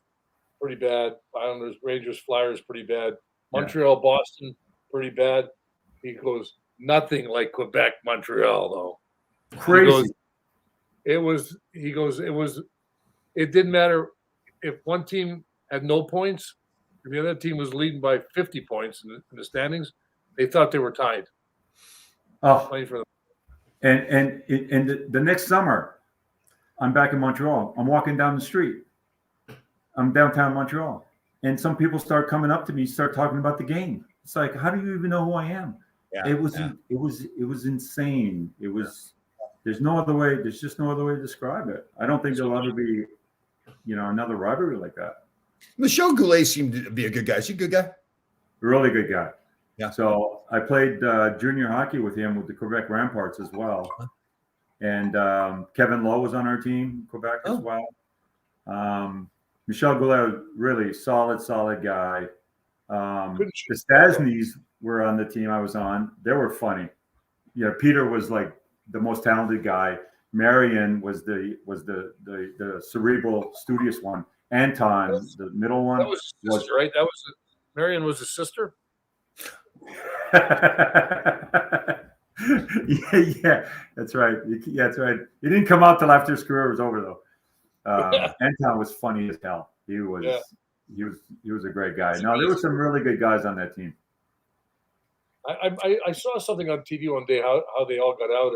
pretty bad. Islanders, Rangers, Flyers, pretty bad. Montreal, Boston, pretty bad. He goes, nothing like Quebec, Montreal, though. Crazy. It didn't matter if one team had no points, if the other team was leading by 50 points in the standings, they thought they were tied. Oh, Playing for them. and the next summer, I'm back in Montreal. I'm walking down the street. I'm downtown Montreal, and some people start coming up to me, start talking about the game. It's like, how do you even know who I am? Yeah, it was insane. It was. There's no other way. There's just no other way to describe it. I don't think there'll ever be, another rivalry like that. Michel Goulet seemed to be a good guy. Is he a good guy? Really good guy. Yeah. So I played junior hockey with him with the Quebec Ramparts as well, and Kevin Lowe was on our team, Quebec as well. Michel Goulet, really solid guy. The Stasneys were on the team I was on. They were funny. Yeah, Peter was like the most talented guy. Marion was the cerebral, studious one. Anton, the middle one. That was his sister, right? Marion was his sister. yeah, that's right. Yeah, that's right. He didn't come out till after his career was over, though. Anton was funny as hell. He was a great guy. No, there were some really good guys on that team. I saw something on TV one day how they all got out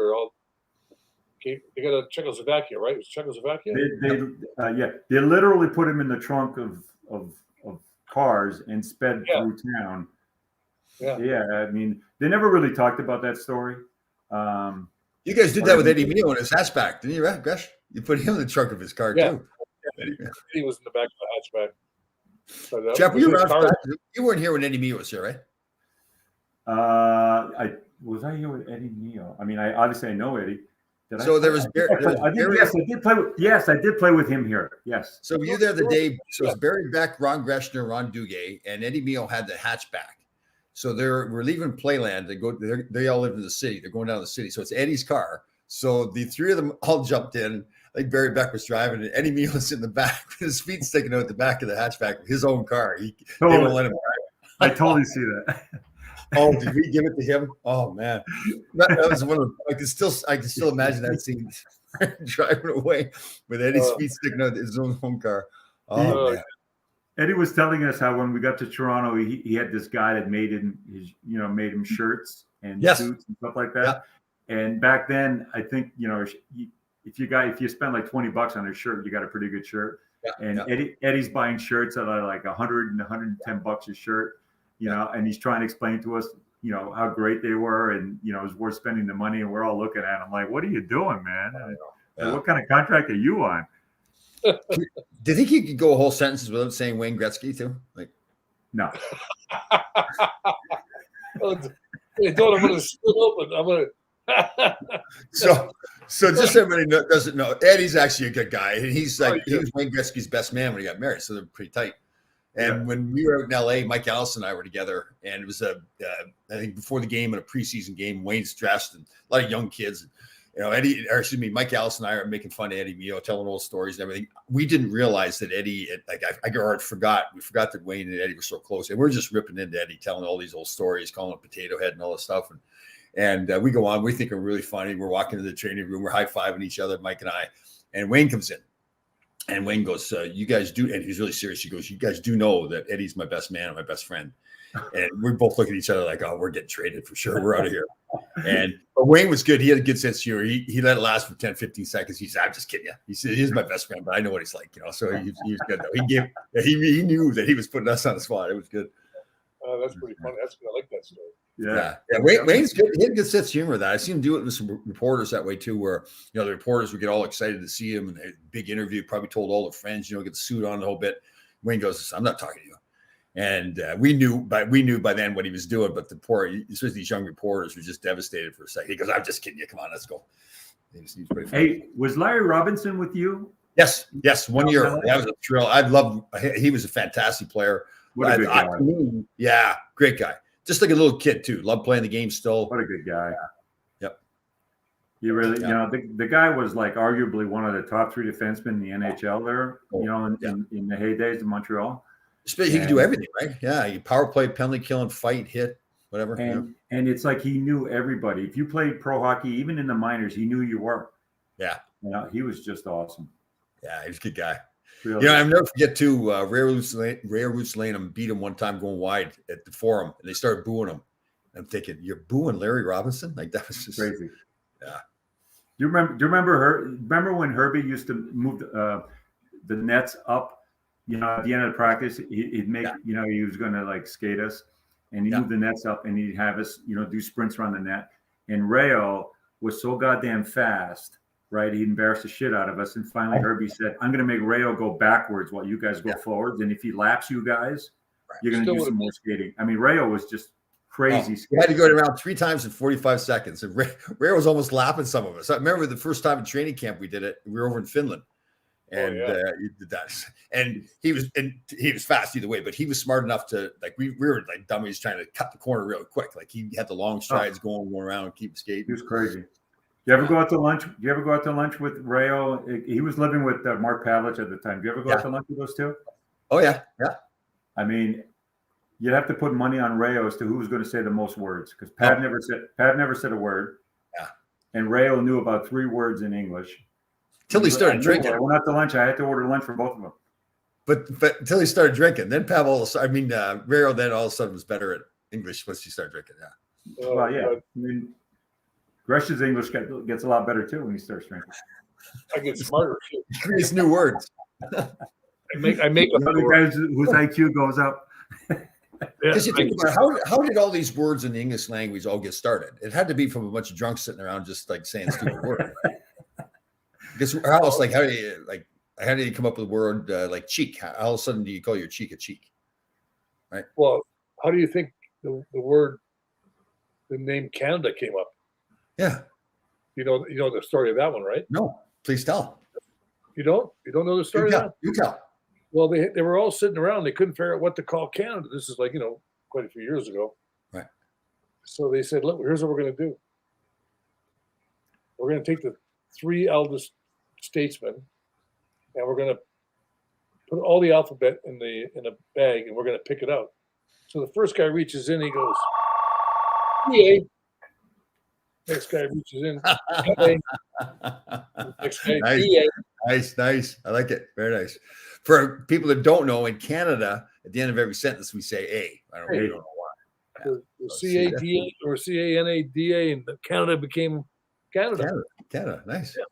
they got out of Czechoslovakia, right? It was Czechoslovakia. They literally put him in the trunk of cars and sped through town. Yeah. I mean, they never really talked about that story. You guys did that with Eddie Mio in his hatchback, didn't you, right, Gresh? You put him in the trunk of his car too. He was in the back of the hatchback. So Jeff, you weren't here when Eddie Mio was here, right? I was here with Eddie Mio. I mean, I know Eddie. I did play with him here. Yes. So were you there the day? So it's Barry Beck, Ron Greshner, Ron Duguay, and Eddie Mio had the hatchback. So we're leaving Playland. They all live in the city. They're going down to the city. So it's Eddie's car. So the three of them all jumped in. I think Barry Beck was driving, and Eddie Mio was in the back with his feet sticking out the back of the hatchback of his own car. They won't let him drive. I totally see that. Oh, did we give it to him? Oh man, that was one of. I can still imagine that scene, driving away with Eddie's feet sticking out his own home car. Oh man. Eddie was telling us how when we got to Toronto, he had this guy that made him shirts and suits and stuff like that. Yeah. And back then, I think if you spend like $20 on a shirt, you got a pretty good shirt. Yeah. And Eddie's buying shirts at like $100 and $110 a shirt. And he's trying to explain to us, how great they were, and it was worth spending the money. And we're all looking at him like, "What are you doing, man? What kind of contract are you on?" Do you think you could go a whole sentence without saying Wayne Gretzky too? Like, no. I'm going to split open. I'm going to. So just so everybody doesn't know, Eddie's actually a good guy, and he's like he was Wayne Gretzky's best man when he got married, so they're pretty tight. And when we were out in LA, Mike Allison and I were together, and it was I think before the game, in a preseason game, Wayne's dressed and a lot of young kids. Mike Allison and I are making fun of Eddie Mio, telling old stories and everything. We didn't realize that Eddie, we forgot that Wayne and Eddie were so close, and we're just ripping into Eddie, telling all these old stories, calling him Potato Head and all this stuff. And we go on, we think we're really funny. We're walking to the training room, we're high-fiving each other, Mike and I, and Wayne comes in. And Wayne goes, you guys do, and he's really serious. He goes, you guys do know that Eddie's my best man, my best friend. And we both look at each other like, oh, we're getting traded for sure. We're out of here. But Wayne was good. He had a good sense of humor. He let it last for 10, 15 seconds. He said, I'm just kidding you. He said, he's my best friend, but I know what he's like, so he was good though. He knew that he was putting us on the spot. It was good. That's pretty funny. That's good. I like that story. Yeah. Wayne's good. He had a good sense of humor with that. I seen him do it with some reporters that way too, where the reporters would get all excited to see him, and a big interview, probably told all their friends, get the suit on the whole bit. Wayne goes, I'm not talking to you. And we knew by then what he was doing, but especially these young reporters were just devastated for a second. He goes, I'm just kidding you. Come on, let's go. He was pretty funny. Hey, was Larry Robinson with you? Yes. 1 year. That was a thrill. He was a fantastic player. What a good guy. Yeah, great guy. Just like a little kid too. Loved playing the game still. What a good guy. Yep. You really, Yeah. you know, the guy was like arguably one of the top 3 defensemen in the NHL there, you know, in the heydays of Montreal. He could do everything, right? Yeah, he power play, penalty killing, fight, hit, whatever. And it's like he knew everybody. If you played pro hockey, even in the minors, he knew you were. Yeah. You know, he was just awesome. Yeah, he's a good guy. Really. You know, I'll never forget too. Ray Roots Lanham beat him one time going wide at the Forum, and they started booing him. I'm thinking, you're booing Larry Robinson? Like that was just crazy. Yeah. Do you remember when Herbie used to move the nets up? You know, at the end of the practice, he'd make, you know, he was going to like skate us, and he'd move the nets up, and he'd have us, you know, do sprints around the net. And Rayo was so goddamn fast, right? He embarrassed the shit out of us. And finally, Herbie said, "I'm going to make Rayo go backwards while you guys go forwards. And if he laps you guys, you're going to do some more skating." I mean, Rayo was just crazy. He had to go around 3 times in 45 seconds. And Ray was almost lapping some of us. I remember the first time in training camp we did it. We were over in Finland, and he did that. And he was fast either way, but he was smart enough to like we were like dummies trying to cut the corner real quick. Like he had the long strides going around, keep skating. He was crazy. Do you ever go out to lunch? Do you ever go out to lunch with Rayo? He was living with Mark Pavlich at the time. Do you ever go out to lunch with those two? Oh yeah, yeah. I mean, you'd have to put money on Rayo as to who was going to say the most words, because Pat never said a word. Yeah. And Rayo knew about 3 words in English. Till he started drinking. I went out to lunch. I had to order lunch for both of them. But until he started drinking, then Rayo then all of a sudden was better at English once he started drinking. Yeah. Well, yeah. I mean, Gresh's English gets a lot better too when he starts drinking. I get smarter. He creates new words. I make the guys whose IQ goes up. Because you think about how did all these words in the English language all get started? It had to be from a bunch of drunks sitting around just like saying stupid words. Because how else, like, how do you come up with a word like cheek? How all of a sudden do you call your cheek a cheek? Right. Well, how do you think the name Canada came up? Yeah. You know the story of that one, right? No, please tell. You don't know the story of that? You tell. Well, they were all sitting around. They couldn't figure out what to call Canada. This is like, quite a few years ago. Right. So they said, look, here's what we're going to do. We're going to take the 3 eldest statesmen, and we're going to put all the alphabet in a bag, and we're going to pick it out. So the first guy reaches in, he goes, EA. Next guy reaches in. Next guy, nice. EA. Nice. I like it. Very nice. For people that don't know, in Canada, at the end of every sentence, we say A. We don't know why. The C-A-D-A or C-A-N-A-D-A, and Canada became Canada. Canada. Nice. Yeah.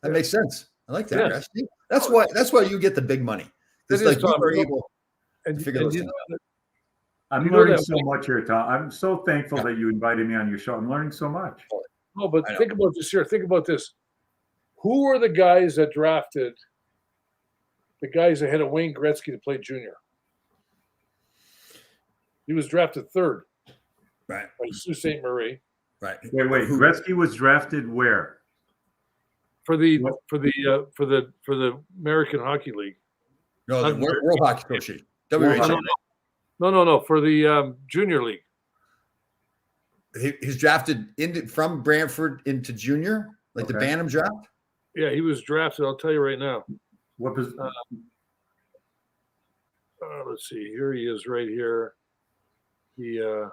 That makes sense. I like that. Yeah. That's why you get the big money. It's like you are able to figure those things out. I'm learning so much here, Tom. I'm so thankful that you invited me on your show. I'm learning so much. No, but think about this here. Think about this. Who were the guys that drafted the guys ahead of Wayne Gretzky to play junior? He was drafted 3rd. Right. By Sault Ste. Marie. Right. Wait. Gretzky was drafted where? For the American Hockey League. No, the World Hockey Association. WHO. No. For the Junior League. He's drafted from Brantford into junior, like the Bantam draft. Yeah, he was drafted. I'll tell you right now. What was? Let's see. Here he is, right here. The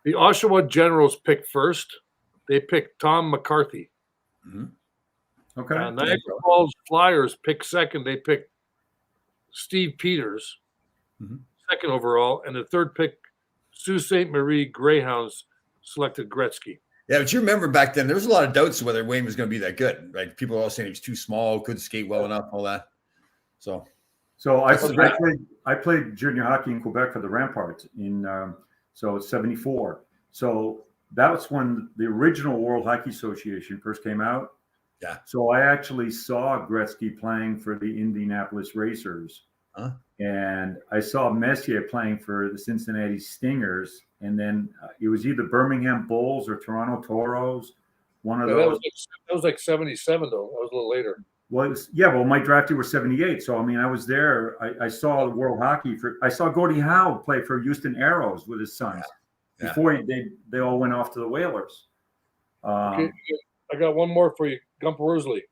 Oshawa Generals picked first. They picked Tom McCarthy. Mm-hmm. Okay. Niagara Falls Flyers picked second. They picked Steve Peters, 2nd overall, and the 3rd pick, Sault Ste. Marie Greyhounds selected Gretzky. Yeah, but you remember back then, there was a lot of doubts whether Wayne was going to be that good. Like people were all saying he was too small, couldn't skate well enough, all that. So I played junior hockey in Quebec for the Ramparts in 74. So that was when the original World Hockey Association first came out. Yeah. So I actually saw Gretzky playing for the Indianapolis Racers. Huh? And I saw Messier playing for the Cincinnati Stingers. And then it was either Birmingham Bulls or Toronto Toros. One of those. That was like 77, though. That was a little later. Well, my draft year was 78. So, I mean, I was there. I saw the World Hockey. I saw Gordie Howe play for Houston Aeros with his sons before they all went off to the Whalers. Okay, I got one more for you. Gump Worsley.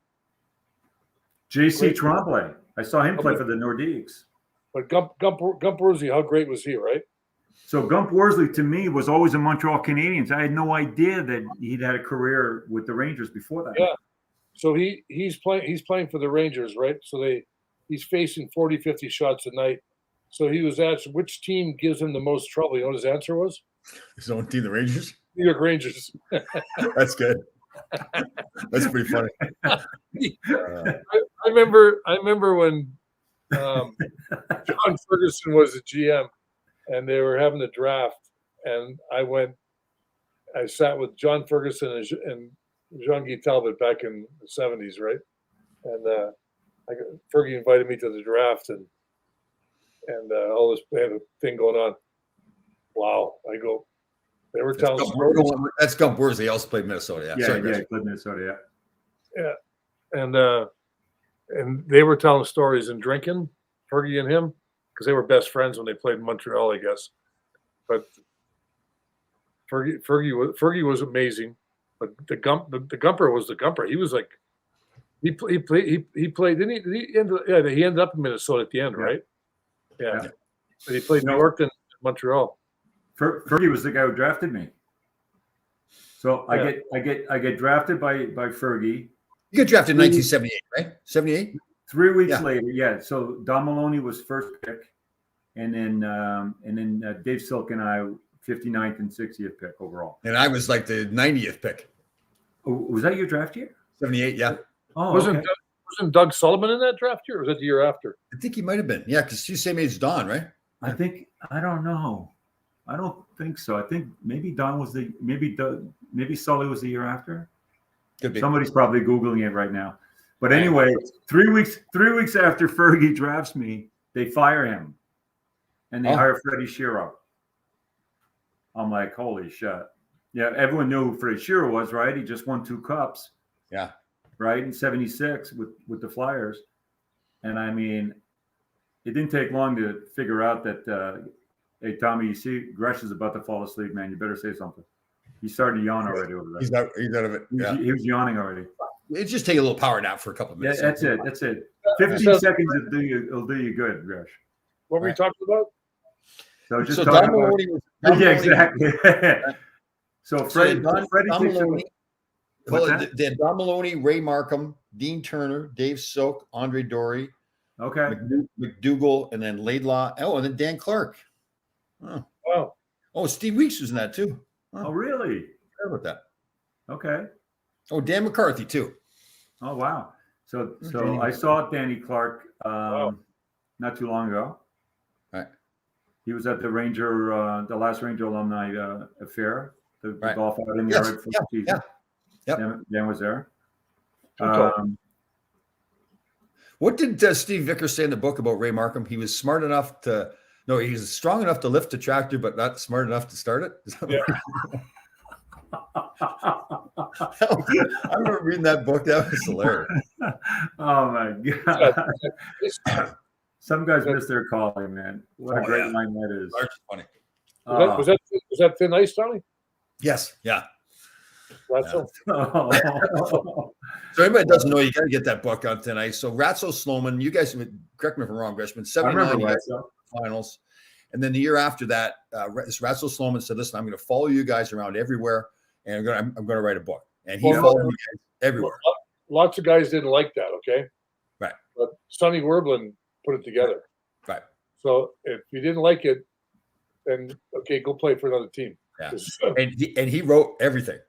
J.C. Great. Tremblay. I saw him play for the Nordiques. But Gump Worsley, how great was he, right? So Gump Worsley, to me, was always a Montreal Canadiens. I had no idea that he'd had a career with the Rangers before that. Yeah. So he's playing for the Rangers, right? So he's facing 40, 50 shots a night. So he was asked which team gives him the most trouble. You know what his answer was? His own team, the Rangers. New York Rangers. That's good. That's pretty funny. I remember when John Ferguson was the GM and they were having the draft, and I sat with John Ferguson and Jean-Guy Talbot back in the 70s, right? And Fergie invited me to the draft, and all this, they had a thing going on. Wow. I go, they were telling stories. That's Gump Worsley. He also played Minnesota. Yeah, he played Minnesota, yeah. And they were telling stories and drinking, Fergie and him, because they were best friends when they played in Montreal, I guess. But Fergie was amazing, but the Gumper was the Gumper. He was like, he played. Didn't he? He ended up in Minnesota at the end, right? Yeah. But he played New York and Montreal. Fergie was the guy who drafted me. So I get drafted by Fergie. You got drafted in 1978, right? 78. 3 weeks later, yeah. So Don Maloney was first pick, and then Dave Silk and I 59th and 60th pick overall. And I was like the 90th pick. Oh, was that your draft year? 78, yeah. Oh, wasn't Doug Sullivan in that draft year, or was that the year after? I think he might have been. Yeah, because he's same age as Don, right? I don't know. I don't think so. I think maybe Don was maybe Sully was the year after. Could be. Somebody's probably Googling it right now. But anyway, 3 weeks after Fergie drafts me, they fire him, and they hire Freddie Shero. I'm like, holy shit! Yeah, everyone knew who Freddie Shero was, right? He just won 2 cups. Yeah. Right in '76 with the Flyers, and I mean, it didn't take long to figure out that. Hey Tommy, you see Gresh is about to fall asleep, man. You better say something. He started to yawn already over there. He's out of it. Yeah. He was yawning already. It just take a little power nap for a couple of minutes. Yeah, that's it. 15 seconds will do you good, Gresh. What were we talking about? So just so talking Don Maloney about. Yeah, exactly. So Freddie Don Maloney. They had Don Maloney, Ray Markham, Dean Turner, Dave Silk, Andre Dory, McDougall, and then Laidlaw. Oh, and then Dan Clark. Oh. Wow. Oh, Steve Weeks was in that too. Oh, really? How about that? Okay. Oh, Dan McCarthy too. Oh, wow. So I saw Danny Clark not too long ago. Right. He was at the last Ranger alumni affair, the golf out in the yard for the season. Yeah. Dan was there. What did Steve Vickers say in the book about Ray Markham? He was smart enough to. No, he was strong enough to lift a tractor, but not smart enough to start it. I remember reading that book. That was hilarious. Oh my god! Some guys miss their calling, man. What a great line that is. That's funny. Was that Thin Ice, Tommy? Yes. Yeah. Ratso. So everybody doesn't know, you got to get that book on Thin Ice. So Ratso Sloman, you guys correct me if I'm wrong, Greshman. 79 finals, and then the year after that, this Ratso Sloman said, "Listen, I'm going to follow you guys around everywhere, and I'm going to write a book." And he followed you guys everywhere. Lots of guys didn't like that. Okay. Right. But Sonny Werblin put it together. Right. So if you didn't like it, then okay, go play for another team. Yeah. And he wrote everything.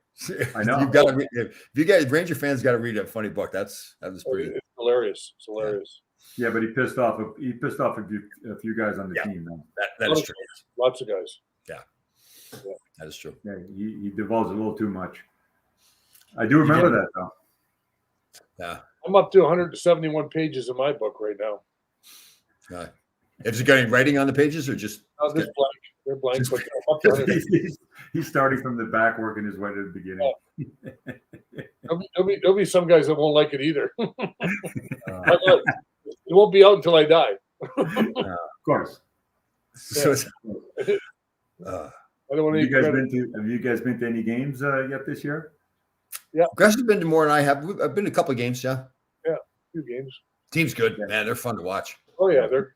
I know. You've got to read, if you guys, Ranger fans, got to read a funny book. That was pretty. It's hilarious. It's hilarious. Yeah, but he pissed off a few guys on the team. Man. That is true. Lots of guys. Yeah. That is true. Yeah, he divulged a little too much. I do remember that though. Yeah. I'm up to 171 pages in my book right now. Has it got any writing on the pages or just? No, they're blank. They're blank. But I'm up to he's starting from the back, working his way to the beginning. There'll be some guys that won't like it either. It won't be out until I die. Of course. So I don't want have you guys been to any games yet this year? Yeah. Gress has been to more than I have. I've been to a couple of games. Yeah. Yeah, 2 games. Team's good, man. They're fun to watch. Oh yeah, they're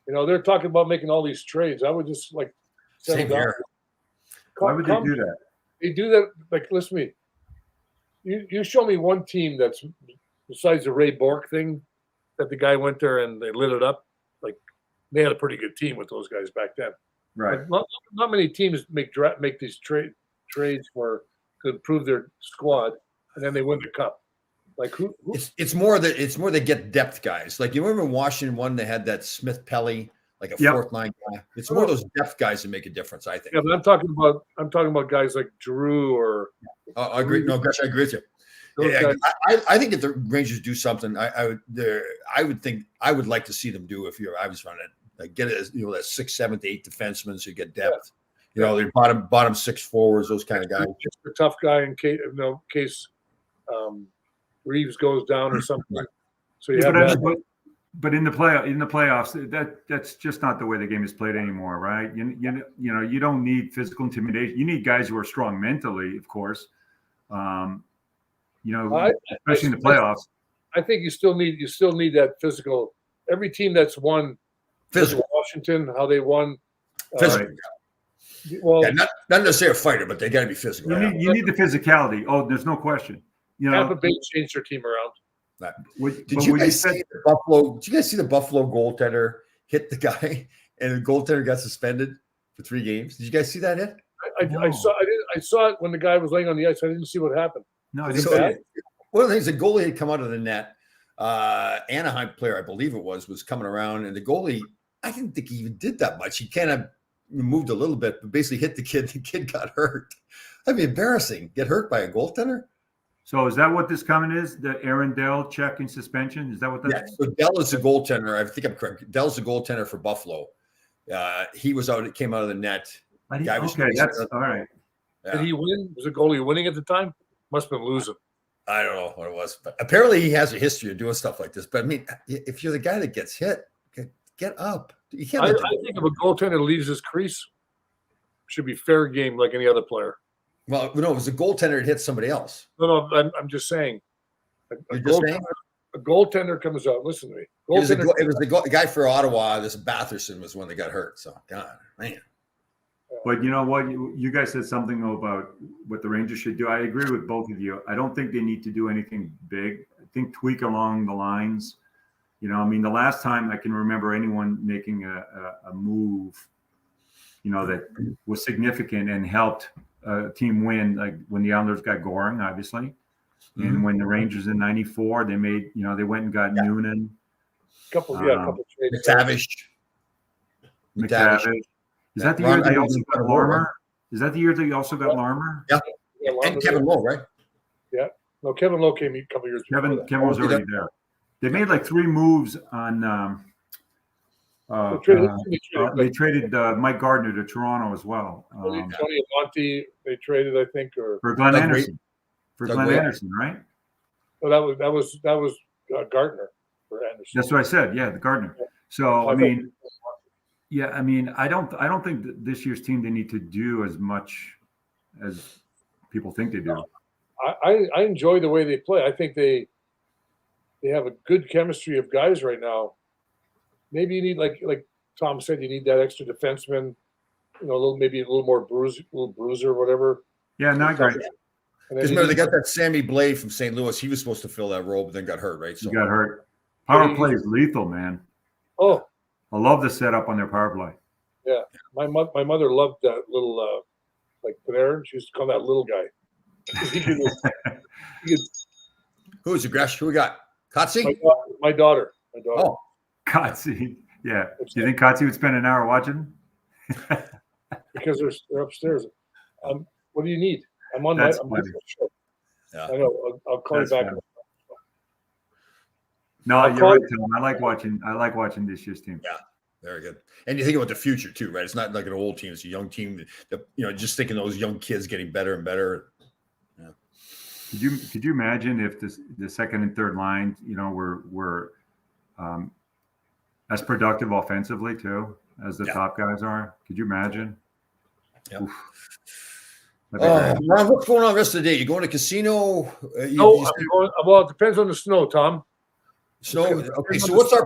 they're talking about making all these trades. I would just like settle Same down. here. Why would they do that? They do that. Like, listen to me. You show me one team that's besides the Ray Bork thing that the guy went there and they lit it up. Like, they had a pretty good team with those guys back then. Right. Like, not many teams make these trades to improve their squad, and then they win the cup. Like who? It's more they get depth guys. Like, you remember Washington one, they had that Smith Pelly, like a fourth line guy. It's more those depth guys that make a difference, I think. Yeah, but I'm talking about guys like Drew or. I agree. No, Gresh, I agree with you. Yeah, I think if the Rangers do something, I would like to see them do, if I was running it, like get that 6th, 7th, 8th defensemen, so you get depth. Yeah. The bottom 6 forwards, those kind of guys. Just a tough guy in case Reeves goes down or something. So you have that. But in the playoffs, that's just not the way the game is played anymore, right? You don't need physical intimidation. You need guys who are strong mentally, of course. Especially in the playoffs. I think you still need that physical. Every team that's won, physical. Washington, how they won. Physical. Well, not necessarily a fighter, but they got to be physical. You need the physicality. Oh, there's no question. Tampa Bay changed their team around. Did you guys see the Buffalo goaltender hit the guy, and the goaltender got suspended for 3 games? Did you guys see that hit? I saw it when the guy was laying on the ice. I didn't see what happened. No, I didn't see it. One of the things, the goalie had come out of the net. Anaheim player, I believe it was coming around, and the goalie, I didn't think he even did that much. He kind of moved a little bit, but basically hit the kid. The kid got hurt. That'd be embarrassing. Get hurt by a goaltender. So is that what this comment is? The Aaron Dell check and suspension? Is that what that is? So Dell is the goaltender. I think I'm correct. Dell's the goaltender for Buffalo. He was out. It came out of the net. That's all right. Yeah. Did he win? Was the goalie winning at the time? Must have been losing. I don't know what it was, but apparently he has a history of doing stuff like this. But I mean, if you're the guy that gets hit, get up. You can't. I think if a goaltender leaves his crease, should be fair game like any other player. Well, no, it was a goaltender that hit somebody else. No, I'm just saying. A goaltender comes out. Listen to me. It was the guy for Ottawa. This Batherson was one that got hurt. So, God, man. But you know what? You guys said something about what the Rangers should do. I agree with both of you. I don't think they need to do anything big. I think tweak along the lines. The last time I can remember anyone making a move, that was significant and helped a team win, like when the Islanders got Goring, obviously. And when the Rangers in '94, they made, they went and got Noonan. Couple trades. McTavish. Is that the year they also got Larmer? Is that the year they also got Larmer? Yeah. And Kevin Lowe, right? Yeah. No, Kevin Lowe came a couple years ago. Kevin was already there. They made like 3 moves on. They traded Mike Gardner to Toronto as well. Tony Amonte, they traded, I think, or for Glenn Anderson. For Glenn Anderson, right? Well, that was Gardner for Anderson. That's what I said. Yeah, the Gardner. Yeah. So I don't think that this year's team they need to do as much as people think they do. I enjoy the way they play. I think they have a good chemistry of guys right now. Maybe you need, like Tom said, you need that extra defenseman, maybe a little more bruiser, whatever. Yeah, not great. Because remember, they got that Sammy Blade from St. Louis. He was supposed to fill that role, but then got hurt, right? So he got hurt. Power play is lethal, man. Oh, I love the setup on their power play. Yeah, my mother loved that little Panarin. She used to call that little guy. Who's the Gresh? Who we got? Kotze? My daughter. Oh, Kotze. Yeah. Do you think Kotze would spend an hour watching? Because they're upstairs. What do you need? I'm on That's my. Yeah. I know. I'll call you back. Funny. No, you're right, Tom. I like watching this year's team. Yeah, very good. And you think about the future too, right? It's not like an old team; it's a young team. Just thinking those young kids getting better and better. Yeah. Could you imagine if the second and third lines, were as productive offensively too as the top guys are? Could you imagine? Yeah. Oh, Ron, what's going on the rest of the day? You going to casino? Well, it depends on the snow, Tom. Snow. Okay, so what's our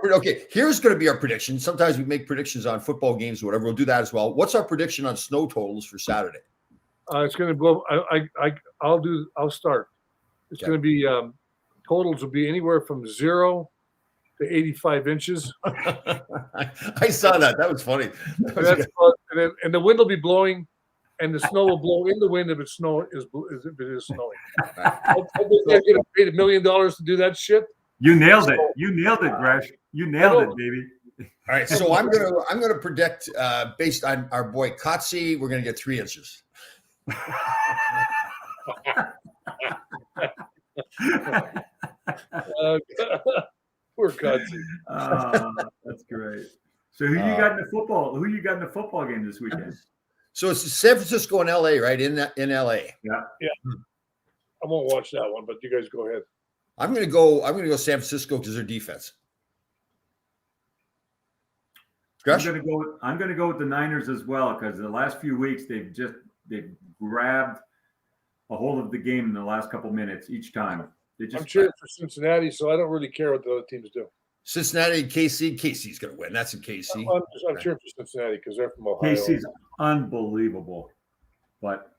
here's going to be our prediction. Sometimes we make predictions on football games or whatever. We'll do that as well. What's our prediction on snow totals for Saturday? It's going to blow. I'll start. It's going to be totals will be anywhere from 0 to 85 inches. I saw that. That was funny. And the wind will be blowing, and the snow will blow in the wind if it is snowing. I get paid $1 million to do that shit. You nailed it. You nailed it, Gresh. You nailed it, baby. All right, so I'm gonna predict based on our boy Kotze, we're gonna get 3 inches. Poor Kotze. That's great. So who you got in the football? Who you got in the football game this weekend? So it's San Francisco and LA, right? In LA. Yeah. I won't watch that one, but you guys go ahead. I'm gonna go San Francisco because their defense. I'm gonna go with the Niners as well, because the last few weeks they've grabbed a hold of the game in the last couple minutes each time. I'm cheering for Cincinnati, so I don't really care what the other teams do. Cincinnati, KC. KC's going to win. That's in KC. I'm cheering for Cincinnati because they're from Ohio. KC's unbelievable, but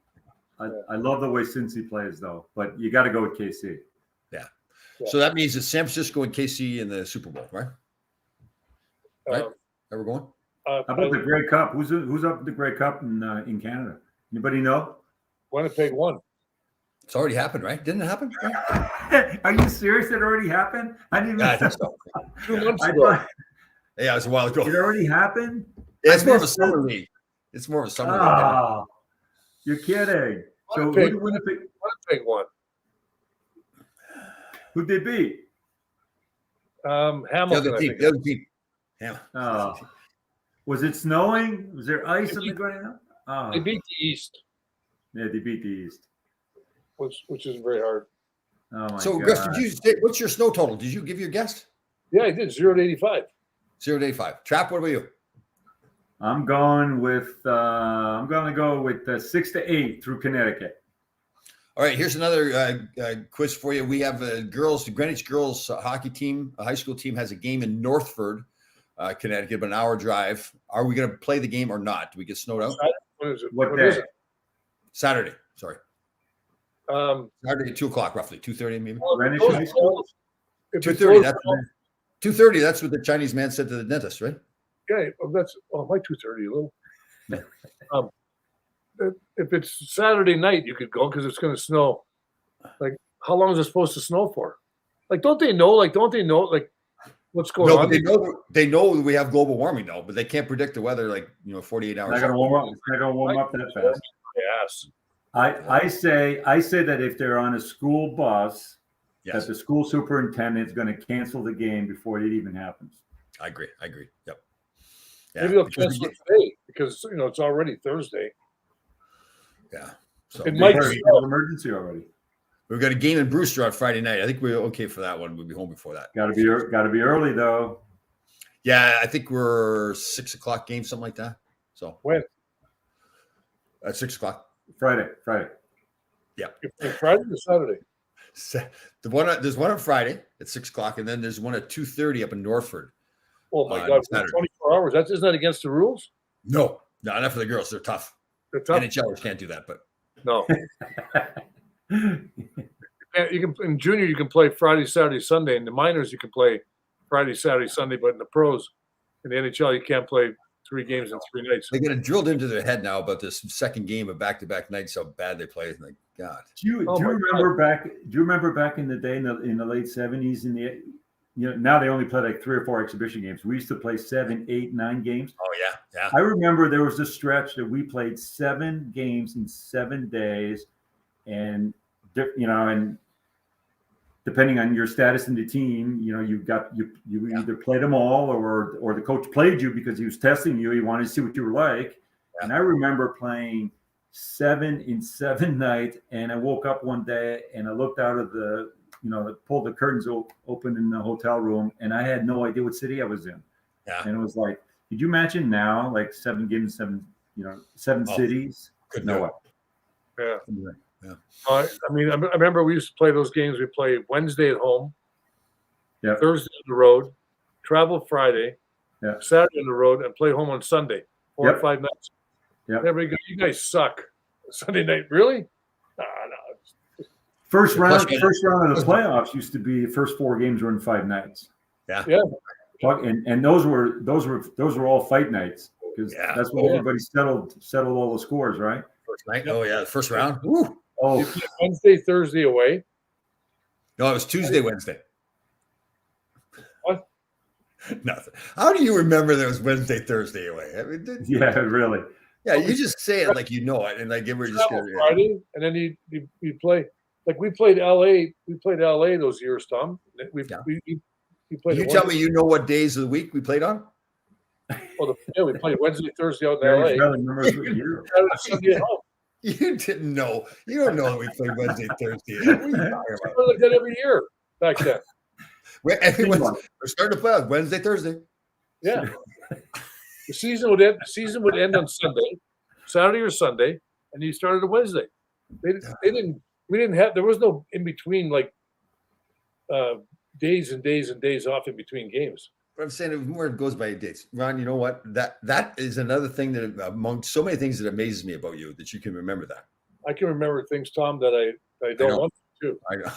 I love the way Cincy plays, though. But you got to go with KC. Yeah. So that means it's San Francisco and KC in the Super Bowl, right? Right? Where we're going? How about the Grey Cup? Who's up the Grey Cup in Canada? Anybody know? Winnipeg won. It's already happened, right? Didn't it happen? Are you serious? It already happened? I didn't even think so. 2 months ago. Yeah, it was a while ago. It already happened? Yeah, it's more of a summer league. It's more of a summer league. You're kidding. So Winnipeg won. Who'd they beat? Hamilton. The other team. Yeah. Was it snowing? Was there ice on the ground? They beat the East. Yeah, they beat the East. Which isn't very hard. Oh my so, God. Gus, did you say what's your snow total? Did you give your guess? Yeah, I did 0 to 85. 0 to 85. Trap, what about you? I'm going with I'm going to go with 6 to 8 through Connecticut. All right, here's another quiz for you. We have the Greenwich girls hockey team, a high school team, has a game in Northford, Connecticut, about an hour drive. Are we going to play the game or not? Do we get snowed out? What is it? What day? Is it? Saturday. Sorry. Saturday at 2:00, roughly 2:30, maybe. Greenwich High School? 2:30. That's 2:30. That's what the Chinese man said to the dentist, right? Yeah, that's my 2:30. Little. If it's Saturday night, you could go because it's going to snow. Like, how long is it supposed to snow for? Like, don't they know? Like, what's going on? But they know that we have global warming now, but they can't predict the weather 48 hours. It's not going to warm up that fast. Yes. I say that if they're on a school bus, that the school superintendent is going to cancel the game before it even happens. I agree. Yep. Yeah, maybe they'll cancel it today because it's already Thursday. Yeah. So it might be an emergency already. We've got a game in Brewster on Friday night. I think we're okay for that one. We'll be home before that. Got to be early though. Yeah, I think we're 6 o'clock game, something like that. So when? At 6 o'clock. Friday. Yeah. Friday or Saturday? There's one on Friday at 6 o'clock, and then there's one at 2:30 up in Northford. Oh my God! 24 hours. Isn't that against the rules? No, not for the girls. They're tough. NHLers can't do that, but no. You can in junior. You can play Friday, Saturday, Sunday. In the minors, you can play Friday, Saturday, Sunday. But in the pros, in the NHL, you can't play 3 games in 3 nights. They get it drilled into their head now about this second game of back-to-back nights. How bad they play! Like God. Do you remember back in the day in the late 70s now they only play like 3 or 4 exhibition games. We used to play 7, 8, 9 games. Oh yeah. I remember there was a stretch that we played 7 games in 7 days, and and depending on your status in the team, you either played them all or the coach played you because he was testing you. He wanted to see what you were like. Yeah. And I remember playing 7 in 7 nights, and I woke up one day and I looked out of pulled the curtains open in the hotel room, and I had no idea what city I was in. Yeah. And it was like, could you imagine now, like 7 games, 7 cities? Couldn't do Yeah. Yeah. I mean, I remember we used to play those games. We play Wednesday at home, Thursday on the road, travel Friday, Saturday on the road, and play home on Sunday. 4 or 5 nights. Yeah. Everybody goes, you guys suck. Sunday night, really? No. First round of the playoffs used to be first 4 games were in 5 nights. Yeah. And those were all fight nights because that's what everybody settled all the scores, right? First night. Oh yeah, the first round. Woo. Oh, Wednesday, Thursday away. No, it was Tuesday, Wednesday. What? Nothing. How do you remember there was Wednesday, Thursday away? I mean, really. Yeah, you just say it like you know it, and like everybody just goes, Friday, and then you play. Like we played LA. We played LA those years, Tom. We played. You tell me you know what days of the week we played on? Well, we played Wednesday, Thursday out in LA. Sunday at home. You didn't know. You don't know that we played Wednesday, Thursday. What are you talking about? We like that every year back then. We're starting to play on Wednesday, Thursday. Yeah. The season would end on Sunday, Saturday or Sunday, and you started on Wednesday. We didn't have. There was no in between like days and days and days off in between games. But I'm saying it more goes by dates. Ron, you know what? That is another thing that among so many things that amazes me about you that you can remember that. I can remember things, Tom, that I don't want to do. I know.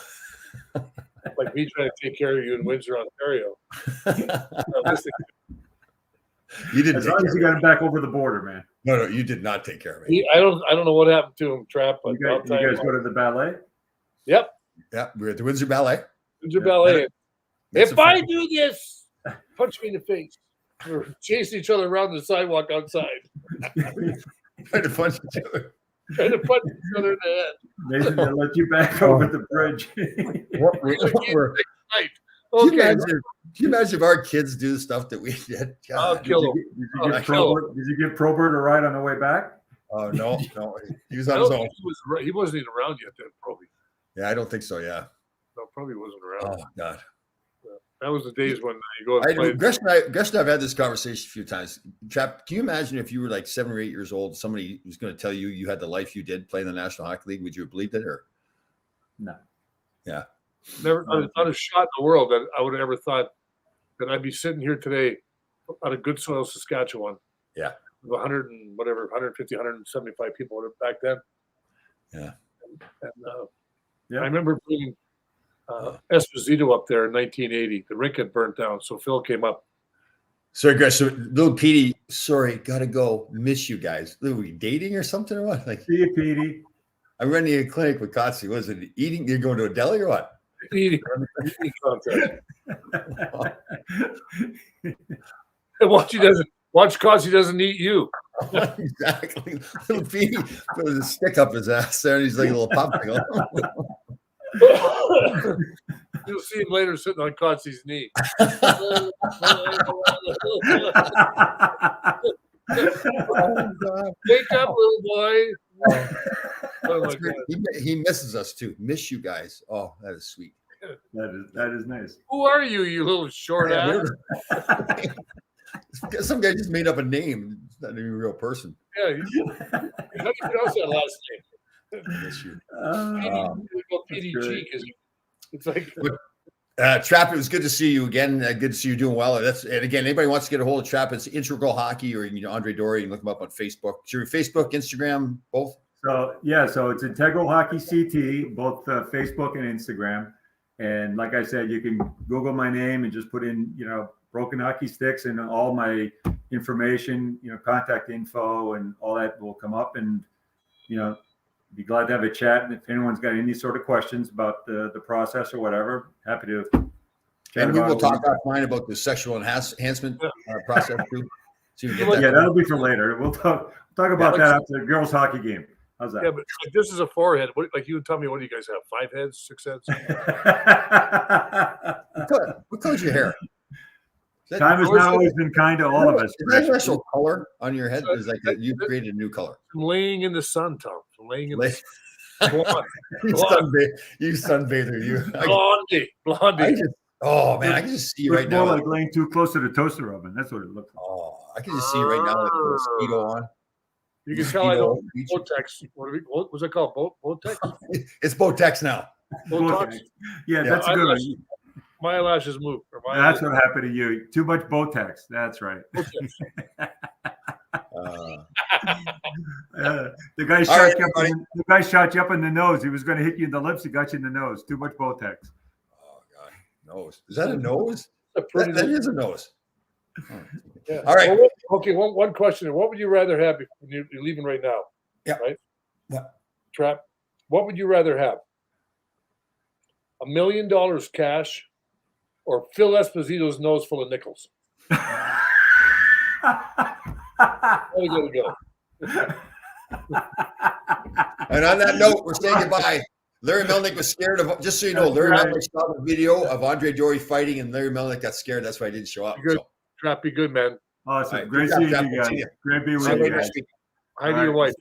Like me trying to take care of you in Windsor, Ontario. You didn't. As long as you got him back over the border, man. No, you did not take care of me. I don't know what happened to him, Trap. But you guys go to the ballet? Yep. Yeah, we're at the Windsor Ballet. Ballet. If I do this, punch me in the face. We're chasing each other around the sidewalk outside. Trying to punch each other. Trying to punch each other in the head. Mason, they let you back over the bridge. Okay. Can you imagine if our kids do the stuff that we did? I'll kill him. Did you give Probert a ride on the way back? Oh, no. He was on his own. He wasn't even around yet then, probably. Yeah, I don't think so, yeah. No, probably wasn't around. Oh, God. That was the days when you go and play. Gresh and I have had this conversation a few times. Trap, can you imagine if you were like 7 or 8 years old, somebody was going to tell you had the life you did playing the National Hockey League? Would you have believed it? Or no? Yeah. Never, not a shot in the world that I would have ever thought that I'd be sitting here today out of Good Soil, Saskatchewan. Yeah. With 150, 175 people back then. Yeah. And I remember being Esposito up there in 1980. The rink had burnt down, so Phil came up. Sorry, guys. So little Petey, sorry, gotta go. Miss you guys. Were we dating or something or what? Like, see you, Petey. I'm running a clinic with Kotze. Was it eating? You're going to a deli or what? Eating contest. Watch Kotze doesn't eat you. Exactly. Little Petey put a stick up his ass there, and he's like a little popsicle. You'll see him later sitting on Kotze's knee. Wake up, little boy. Oh my God. He misses us too. Miss you guys. Oh, that is sweet. That is nice. Who are you, you little short ass? Some guy just made up a name. It's not even a real person. Yeah. How do you pronounce that last name? Miss you. PDG, it's like Trap, it was good to see you again. Good to see you doing well. And again, anybody wants to get a hold of Trap, it's Integral Hockey or Andre Dory. You can look him up on Facebook. So your Facebook, Instagram, both? So it's Integral Hockey CT, both Facebook and Instagram. And like I said, you can Google my name and just put in, Broken Hockey Sticks, and all my information, contact info and all that will come up. And, be glad to have a chat. And if anyone's got any sort of questions about the process or whatever, happy to chat. And we will talk offline about the sexual enhancement process too. So that'll be for later. We'll talk about that after the girls' hockey game. How's that? Yeah, but this is a forehead. Like you would tell me, what do you guys have? 5 heads, 6 heads? What color's your hair? Time has not always been kind to all of us. Is that special color on your head? Is like you created a new color. From laying in the sun, Tom. From laying in the sun. You sunbather. You blondie. I can just see you right now. More like laying too close to the toaster oven. That's what it looks like. Oh, I can just see you right now with the mosquito on. You can tell I don't Botex. What was it called? Botex? It's Botex now. Botox? Yeah, that's a good one. My eyelashes move. That's what happened to you. Too much Botex. That's right. The guy shot you up. The guy shot you up in the nose. He was going to hit you in the lips. He got you in the nose. Too much Botex. Oh God, nose. Is that a nose? That is a nose. Oh. Yeah. All right. Well, okay. One question. What would you rather have when you're leaving right now? Yeah. Right. What? Trap. What would you rather have? $1 million cash, or Phil Esposito's nose full of nickels? There you go. And on that note, we're saying goodbye. Larry Melnick was scared of. Just so you know, Larry Melnick saw the video of Andre Dory fighting, and Larry Melnick got scared. That's why he didn't show up. Good. Trap, be good, man. Awesome. Great seeing you guys. Great being with you guys. Hi to your wife.